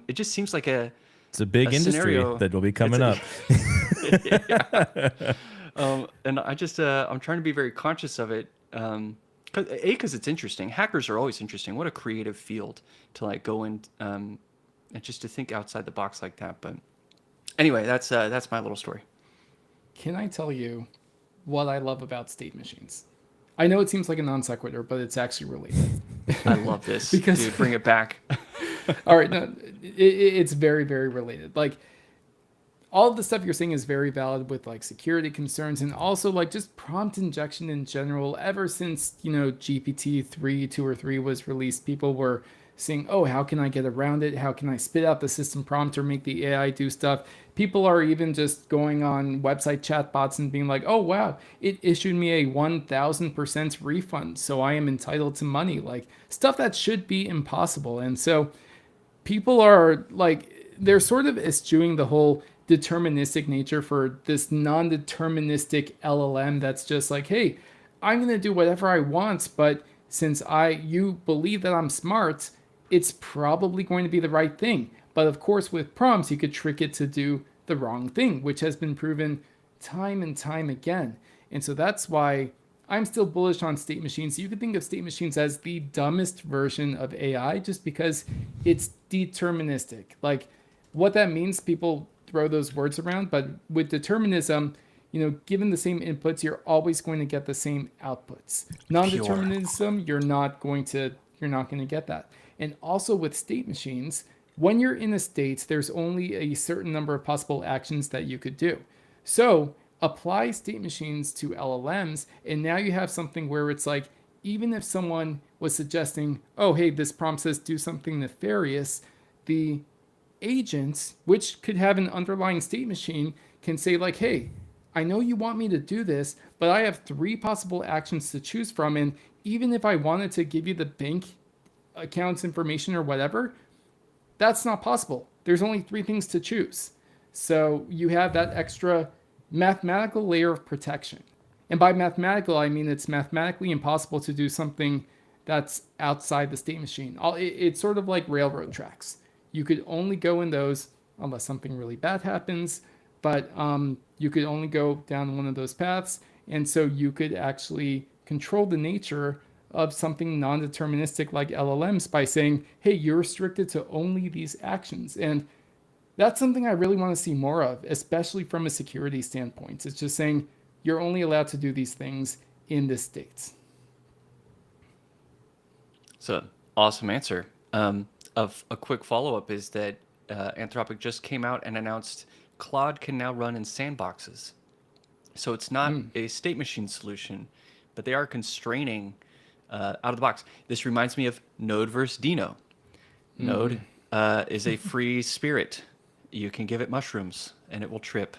It just seems like It's a big industry scenario that will be coming up. And I'm trying to be very conscious of it. Because it's interesting. Hackers are always interesting. What a creative field to like go in and just to think outside the box like that. But anyway, that's my little story. Can I tell you what I love about state machines? I know it seems like a non sequitur, but it's actually related. I love this. Because- Dude, bring it back. All right, no, it's very, very related. Like, all of the stuff you're saying is very valid with like security concerns and also like just prompt injection in general. Ever since, GPT 3, 2 or 3 was released, people were saying, oh, how can I get around it? How can I spit out the system prompt or make the AI do stuff? People are even just going on website chatbots and being like, oh, wow, it issued me a 1,000% refund. So I am entitled to money, like stuff that should be impossible. And so people are like, they're sort of eschewing the whole deterministic nature for this non-deterministic LLM that's just like, hey, I'm going to do whatever I want, but since you believe that I'm smart, it's probably going to be the right thing. But of course, with prompts, you could trick it to do the wrong thing, which has been proven time and time again. And so that's why I'm still bullish on state machines. You could think of state machines as the dumbest version of AI just because it's deterministic. Like, what that means, people throw those words around, but with determinism, given the same inputs, you're always going to get the same outputs. Non-determinism, you're not going to get that. And also with state machines, when you're in a state, there's only a certain number of possible actions that you could do. So apply state machines to LLMs, and now you have something where it's like, even if someone was suggesting, oh, hey, this prompt says do something nefarious, the agents, which could have an underlying state machine, can say like, hey, I know you want me to do this, but I have 3 possible actions to choose from. And even if I wanted to give you the bank accounts information or whatever, that's not possible. There's only 3 things to choose. So you have that extra mathematical layer of protection. And by mathematical, I mean it's mathematically impossible to do something that's outside the state machine. It's sort of like railroad tracks. You could only go in those unless something really bad happens, but you could only go down one of those paths. And so you could actually control the nature of something non-deterministic like LLMs by saying, hey, you're restricted to only these actions. And that's something I really want to see more of, especially from a security standpoint. It's just saying you're only allowed to do these things in this state. So awesome answer. Of a quick follow-up is that Anthropic just came out and announced Claude can now run in sandboxes. So it's not a state machine solution, but they are constraining out of the box. This reminds me of Node versus Dino. Node is a free spirit. You can give it mushrooms and it will trip.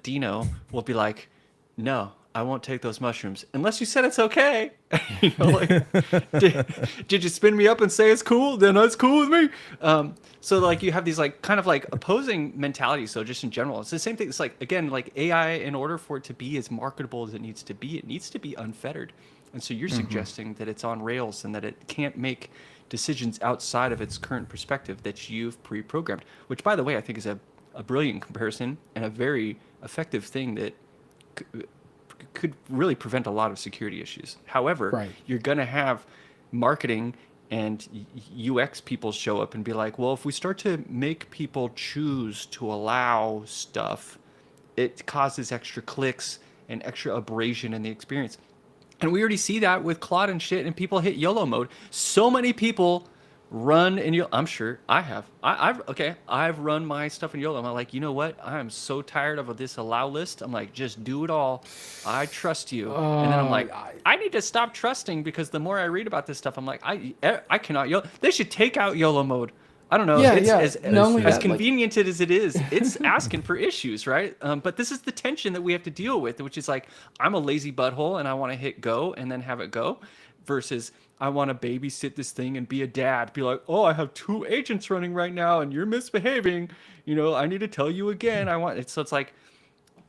Dino will be like, no, I won't take those mushrooms unless you said it's okay. Did you spin me up and say it's cool? Then it's cool with me. So like you have these like kind of like opposing mentalities. So just in general, it's the same thing. It's like, again, like AI, in order for it to be as marketable as it needs to be unfettered. And so you're suggesting that it's on rails and that it can't make decisions outside of its current perspective that you've pre-programmed, which by the way, I think is a a brilliant comparison and a very effective thing that could really prevent a lot of security issues. However, Right. you're going to have marketing and UX people show up and be like, well, if we start to make people choose to allow stuff, it causes extra clicks and extra abrasion in the experience. And we already see that with Claude and shit, and people hit YOLO mode. So many people run in YOLO. I'm sure I have. I've run my stuff in YOLO. I'm like, you know what? I am so tired of this allow list. I'm like, just do it all. I trust you. And then I'm like, I need to stop trusting, because the more I read about this stuff, I'm like, I cannot YOLO. They should take out YOLO mode. I don't know. Yeah, It's yeah. as Not only that, like- convenient as it is, it's asking for issues, right? But this is the tension that we have to deal with, which is like, I'm a lazy butthole and I want to hit go and then have it go, versus I want to babysit this thing and be a dad. Be like, oh, I have 2 agents running right now and you're misbehaving. You know, I need to tell you again. I want it. So it's like,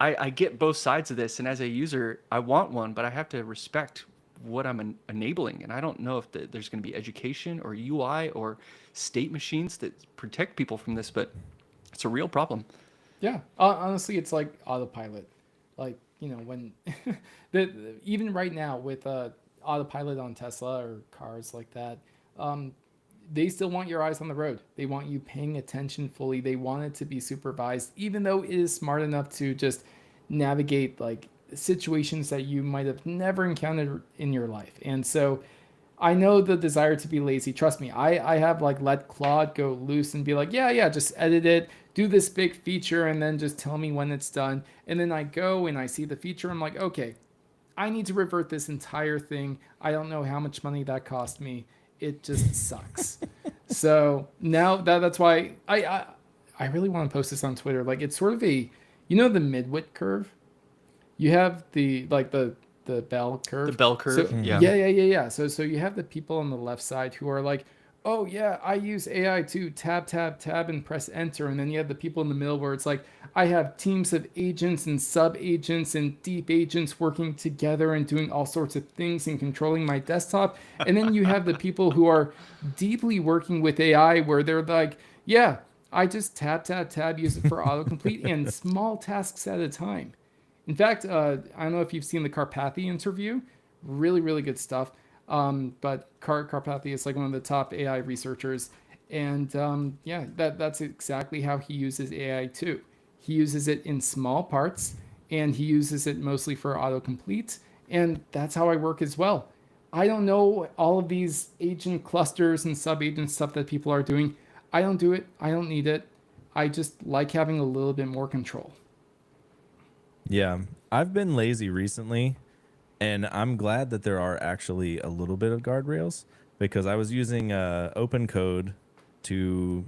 I get both sides of this. And as a user, I want one, but I have to respect what I'm enabling. And I don't know if there's going to be education or UI or state machines that protect people from this, but it's a real problem. Yeah, honestly, it's like autopilot. Like, you know, when even right now with autopilot on Tesla or cars like that, they still want your eyes on the road. They want you paying attention fully. They want it to be supervised, even though it is smart enough to just navigate like situations that you might have never encountered in your life. And so I know the desire to be lazy. Trust me, I have like let Claude go loose and be like, yeah, just edit it, do this big feature, and then just tell me when it's done. And then I go and I see the feature. I'm like, okay, I need to revert this entire thing. I don't know how much money that cost me. It just sucks. So now that's why I really want to post this on Twitter. Like, it's sort of a, you know, the midwit curve. You have the bell curve. The bell curve, So, yeah. yeah. So you have the people on the left side who are like, oh yeah, I use AI to tab and press enter. And then you have the people in the middle where it's like, I have teams of agents and sub agents and deep agents working together and doing all sorts of things and controlling my desktop. And then you have the people who are deeply working with AI where they're like, yeah, I just tab, use it for autocomplete and small tasks at a time. In fact, I don't know if you've seen the Karpathy interview. Really, really good stuff. But Karpathy is like one of the top AI researchers. And yeah, that's exactly how he uses AI too. He uses it in small parts, and he uses it mostly for autocomplete. And that's how I work as well. I don't know all of these agent clusters and sub-agent stuff that people are doing. I don't do it. I don't need it. I just like having a little bit more control. Yeah, I've been lazy recently, and I'm glad that there are actually a little bit of guardrails, because I was using OpenCode to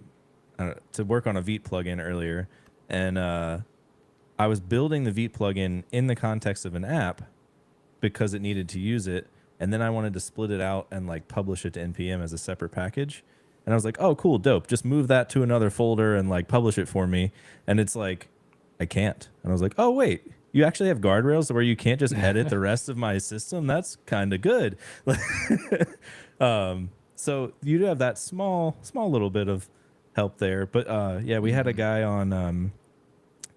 work on a Vite plugin earlier, and I was building the Vite plugin in the context of an app because it needed to use it, and then I wanted to split it out and like publish it to NPM as a separate package. And I was like, oh, cool, dope. Just move that to another folder and like publish it for me. And it's like, I can't. And I was like, oh, wait, you actually have guardrails where you can't just edit the rest of my system? That's kind of good. So you do have that small little bit of help there. But yeah, we had a guy on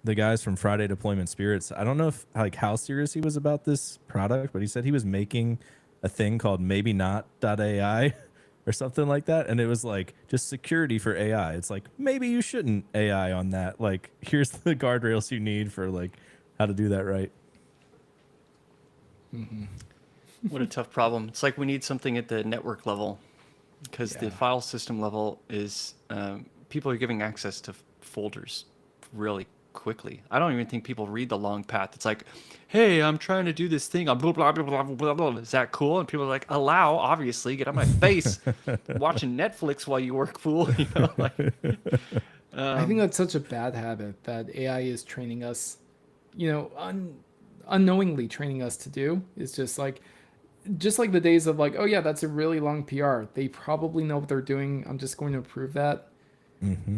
the guys from Friday Deployment Spirits. I don't know if like how serious he was about this product, but he said he was making a thing called maybe not.ai or something like that. And it was like just security for AI. It's like, maybe you shouldn't AI on that. Like, here's the guardrails you need for like how to do that right. What a tough problem. It's like we need something at the network level, because the file system level is, people are giving access to folders really quickly. I don't even think people read the long path. It's like, hey, I'm trying to do this thing. I'm blah, blah, blah, blah, blah, blah. Is that cool? And people are like, allow, obviously. Get on my face. Watching Netflix while you work, fool. You know, like, I think that's such a bad habit that AI is training us, you know, unknowingly training us to do. It's just like the days of like, oh yeah, that's a really long PR. They probably know what they're doing. I'm just going to approve that.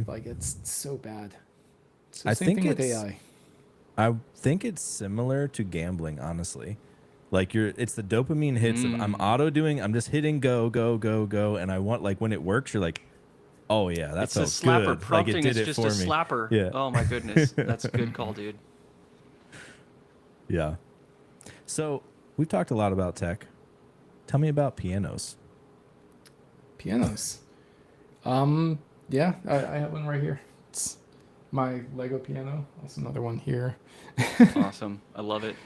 Like, it's so bad. So I same think thing with it's- AI. I think it's similar to gambling, honestly. Like it's the dopamine hits of I'm auto doing, I'm just hitting go, and I want, like, when it works, you're like, Oh yeah, that It's a felt slapper. good. Like it Prompting did is it just for a me. slapper. Yeah. Oh my goodness. That's a good call, dude. Yeah. So we've talked a lot about tech. Tell me about pianos. Pianos. Yeah, I have one right here. It's my Lego piano. Also another one here. Awesome. I love it.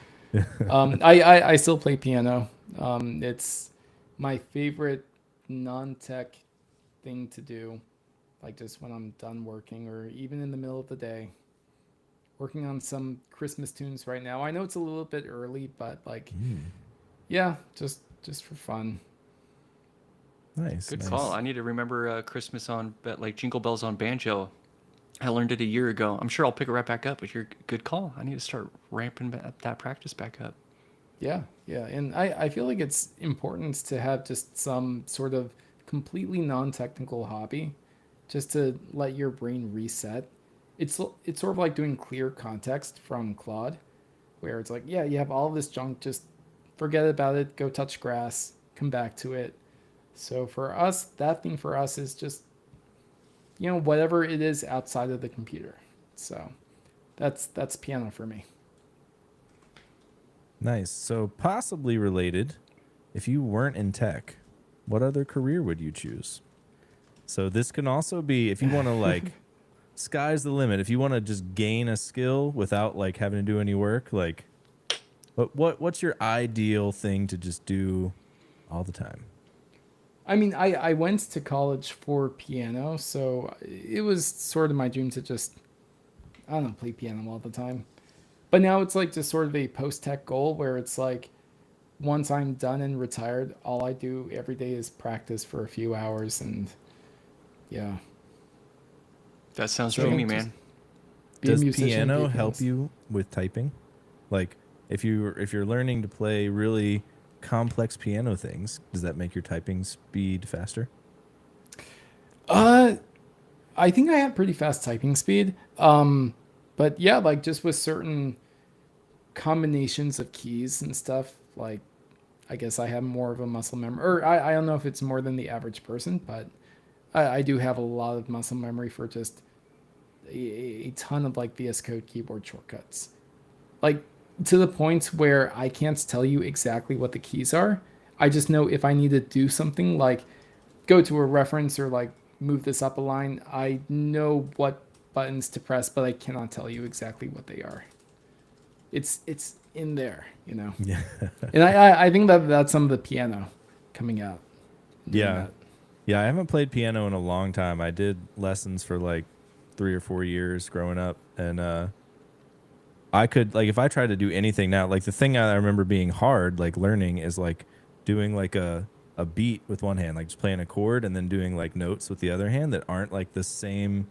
I still play piano. It's my favorite non-tech thing to do, like just when I'm done working or even in the middle of the day. Working on some Christmas tunes right now. I know it's a little bit early, but like, yeah, just for fun. Nice. Good nice. call. I need to remember Christmas on, like Jingle Bells on banjo. I learned it a year ago. I'm sure I'll pick it right back up, but you're good call. I need to start ramping that practice back up. Yeah, yeah. And I feel like it's important to have just some sort of completely non-technical hobby just to let your brain reset. It's sort of like doing clear context from Claude, where it's like, yeah, you have all of this junk, just forget about it, go touch grass, come back to it. So for us, that thing for us is just, whatever it is outside of the computer. So that's piano for me. Nice. So possibly related, if you weren't in tech, what other career would you choose? So this can also be if you want to like sky's the limit. If you want to just gain a skill without like having to do any work, like what's your ideal thing to just do all the time? I mean, I went to college for piano, so it was sort of my dream to just, I don't know, play piano all the time. But now it's like just sort of a post-tech goal where it's like, once I'm done and retired, all I do every day is practice for a few hours, and yeah. That sounds So dreamy, just man. be a Does musician, be a piano help pianist. you with typing? Like if you're learning to play really complex piano things, does that make your typing speed faster? I think I have pretty fast typing speed. But yeah, like just with certain combinations of keys and stuff, like I guess I have more of a muscle memory, or I don't know if it's more than the average person, but I do have a lot of muscle memory for just a ton of like VS Code keyboard shortcuts. Like to the point where I can't tell you exactly what the keys are. I just know if I need to do something like go to a reference or like move this up a line, I know what buttons to press, but I cannot tell you exactly what they are. It's in there, Yeah. And I think that's some of the piano coming out. doing Yeah. that. Yeah, I haven't played piano in a long time. I did lessons for like 3 or 4 years growing up, and I could like if I tried to do anything now, like the thing I remember being hard, like learning, is like doing like a beat with one hand, like just playing a chord and then doing like notes with the other hand that aren't like the same.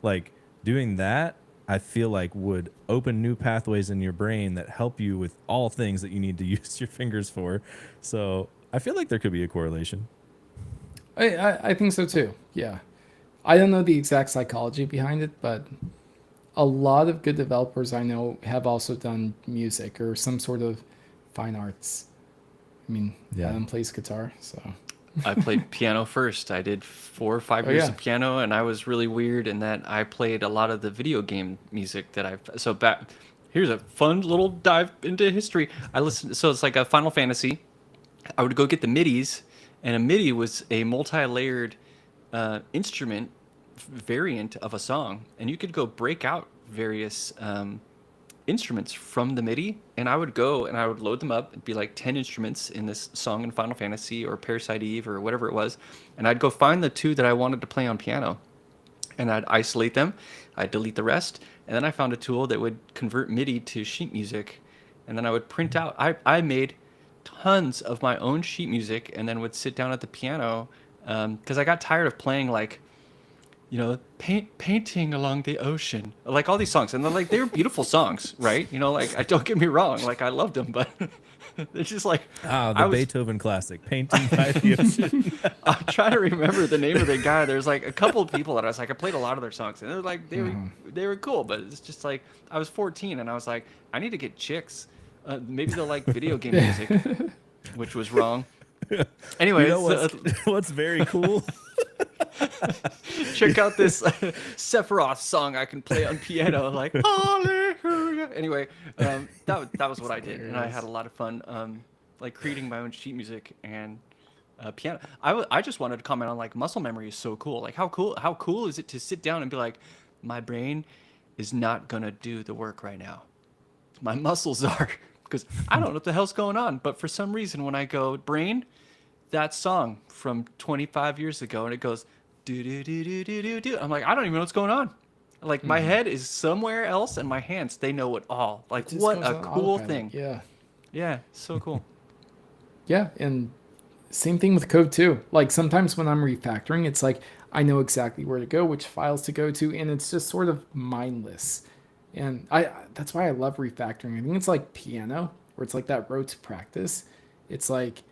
Like doing that, I feel like would open new pathways in your brain that help you with all things that you need to use your fingers for. So I feel like there could be a correlation. I think so too. Yeah. I don't know the exact psychology behind it, but a lot of good developers I know have also done music or some sort of fine arts. I mean, Yeah. Adam plays guitar, so I played piano first. I did 4 or 5 years yeah. of piano, and I was really weird in that I played a lot of the video game music that I've. So back, here's a fun little dive into history. I listened. So it's like a Final Fantasy. I would go get the MIDIs, and a MIDI was a multi-layered instrument variant of a song, and you could go break out various instruments from the MIDI, and I would go and I would load them up. It'd be like 10 instruments in this song in Final Fantasy or Parasite Eve or whatever it was, and I'd go find the 2 that I wanted to play on piano, and I'd isolate them, I'd delete the rest, and then I found a tool that would convert MIDI to sheet music, and then I would print out. I made tons of my own sheet music, and then would sit down at the piano because I got tired of playing like painting along the ocean, like all these songs, and like they were beautiful songs, right? Like I don't get me wrong, like I loved them, but it's just like The Beethoven classic, Painting by the Ocean. I'm trying to remember the name of the guy. There's like a couple of people that I was like, I played a lot of their songs, and they're like they were cool, but it's just like I was 14 and I was like, I need to get chicks. Maybe they'll like video game music, which was wrong. Anyways, You know what's very cool? Check out this Sephiroth song I can play on piano, like hallelujah. Anyway, that was what I did, and I had a lot of fun, like creating my own sheet music and piano. I just wanted to comment on like muscle memory is so cool. Like how cool is it to sit down and be like, my brain is not gonna do the work right now. My muscles are, because I don't know what the hell's going on. But for some reason, when I go brain, that song from 25 years ago, and it goes do do do do do do do. I'm like, I don't even know what's going on. Like my head is somewhere else, and my hands, they know it all. Like It just what goes a on cool autopilot. thing. Yeah. Yeah, so cool. Yeah, and same thing with code too. Like sometimes when I'm refactoring, it's like I know exactly where to go, which files to go to, and it's just sort of mindless. And that's why I love refactoring. I think it's like piano, where it's like that rote practice. It's like,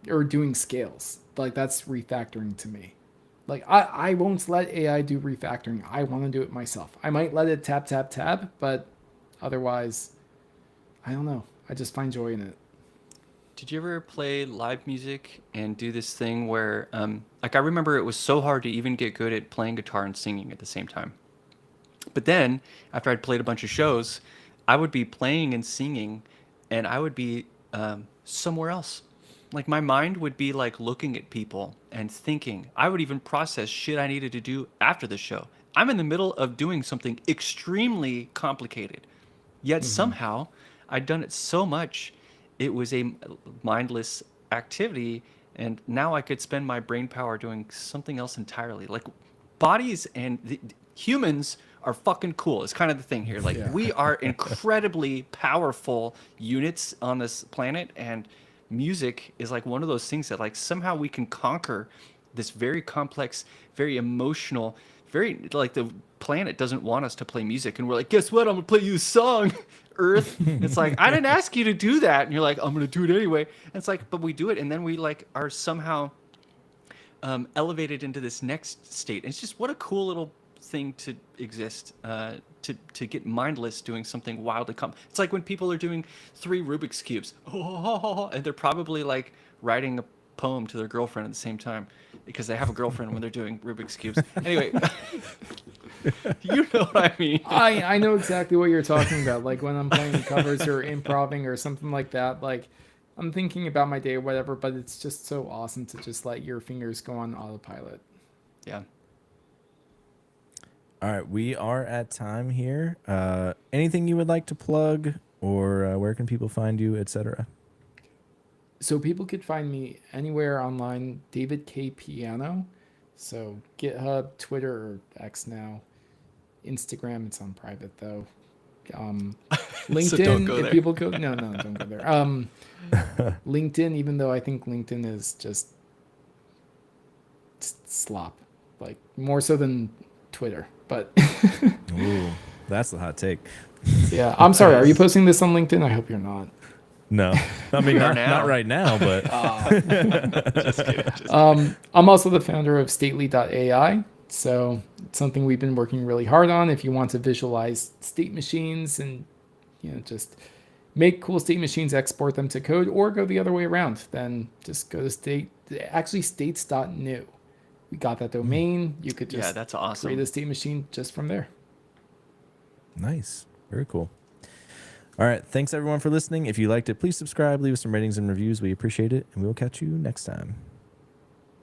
or doing scales. Like that's refactoring to me. Like I won't let AI do refactoring. I want to do it myself. I might let it tap, tap, tap, but otherwise, I don't know. I just find joy in it. Did you ever play live music and do this thing where, like, I remember it was so hard to even get good at playing guitar and singing at the same time. But then, after I'd played a bunch of shows, I would be playing and singing, and I would be somewhere else. Like, my mind would be, like, looking at people and thinking. I would even process shit I needed to do after the show. I'm in the middle of doing something extremely complicated. Yet somehow, I'd done it so much, it was a mindless activity, and now I could spend my brain power doing something else entirely. Like bodies and humans are fucking cool. It's kind of the thing here. Like Yeah. we are incredibly powerful units on this planet, and music is like one of those things that like somehow we can conquer this very complex, very emotional, very like the planet doesn't want us to play music, and we're like, guess what? I'm gonna play you a song. Earth. It's like, I didn't ask you to do that. And you're like, I'm going to do it anyway. And it's like, but we do it. And then we like are somehow elevated into this next state. And it's just, what a cool little thing to exist, to get mindless doing something wildly It's like when people are doing 3 Rubik's Cubes and they're probably like writing a poem to their girlfriend at the same time because they have a girlfriend when they're doing Rubik's Cubes. Anyway, you know what I mean. I know exactly what you're talking about. Like when I'm playing covers or improving or something like that, like I'm thinking about my day or whatever, but it's just so awesome to just let your fingers go on autopilot. Yeah. All right, we are at time here. Anything you would like to plug, or where can people find you, etc.? So people could find me anywhere online, David K Piano. So GitHub, Twitter, or X now. Instagram, it's on private though. LinkedIn, So don't go if there. people go, no, don't go there. LinkedIn, even though I think LinkedIn is just slop, like more so than Twitter. But Ooh, that's the hot take. yeah, I'm sorry. Are you posting this on LinkedIn? I hope you're not. No, I mean are not, now. not right now, but Just kidding. Just I'm also the founder of Stately.ai. So it's something we've been working really hard on. If you want to visualize state machines and just make cool state machines, export them to code, or go the other way around, then just go to states.new. We got that domain. You could just that's awesome. create a state machine just from there. nice, very cool. All right, thanks everyone for listening. If you liked it, please subscribe, leave us some ratings and reviews. We appreciate it, and we will catch you next time.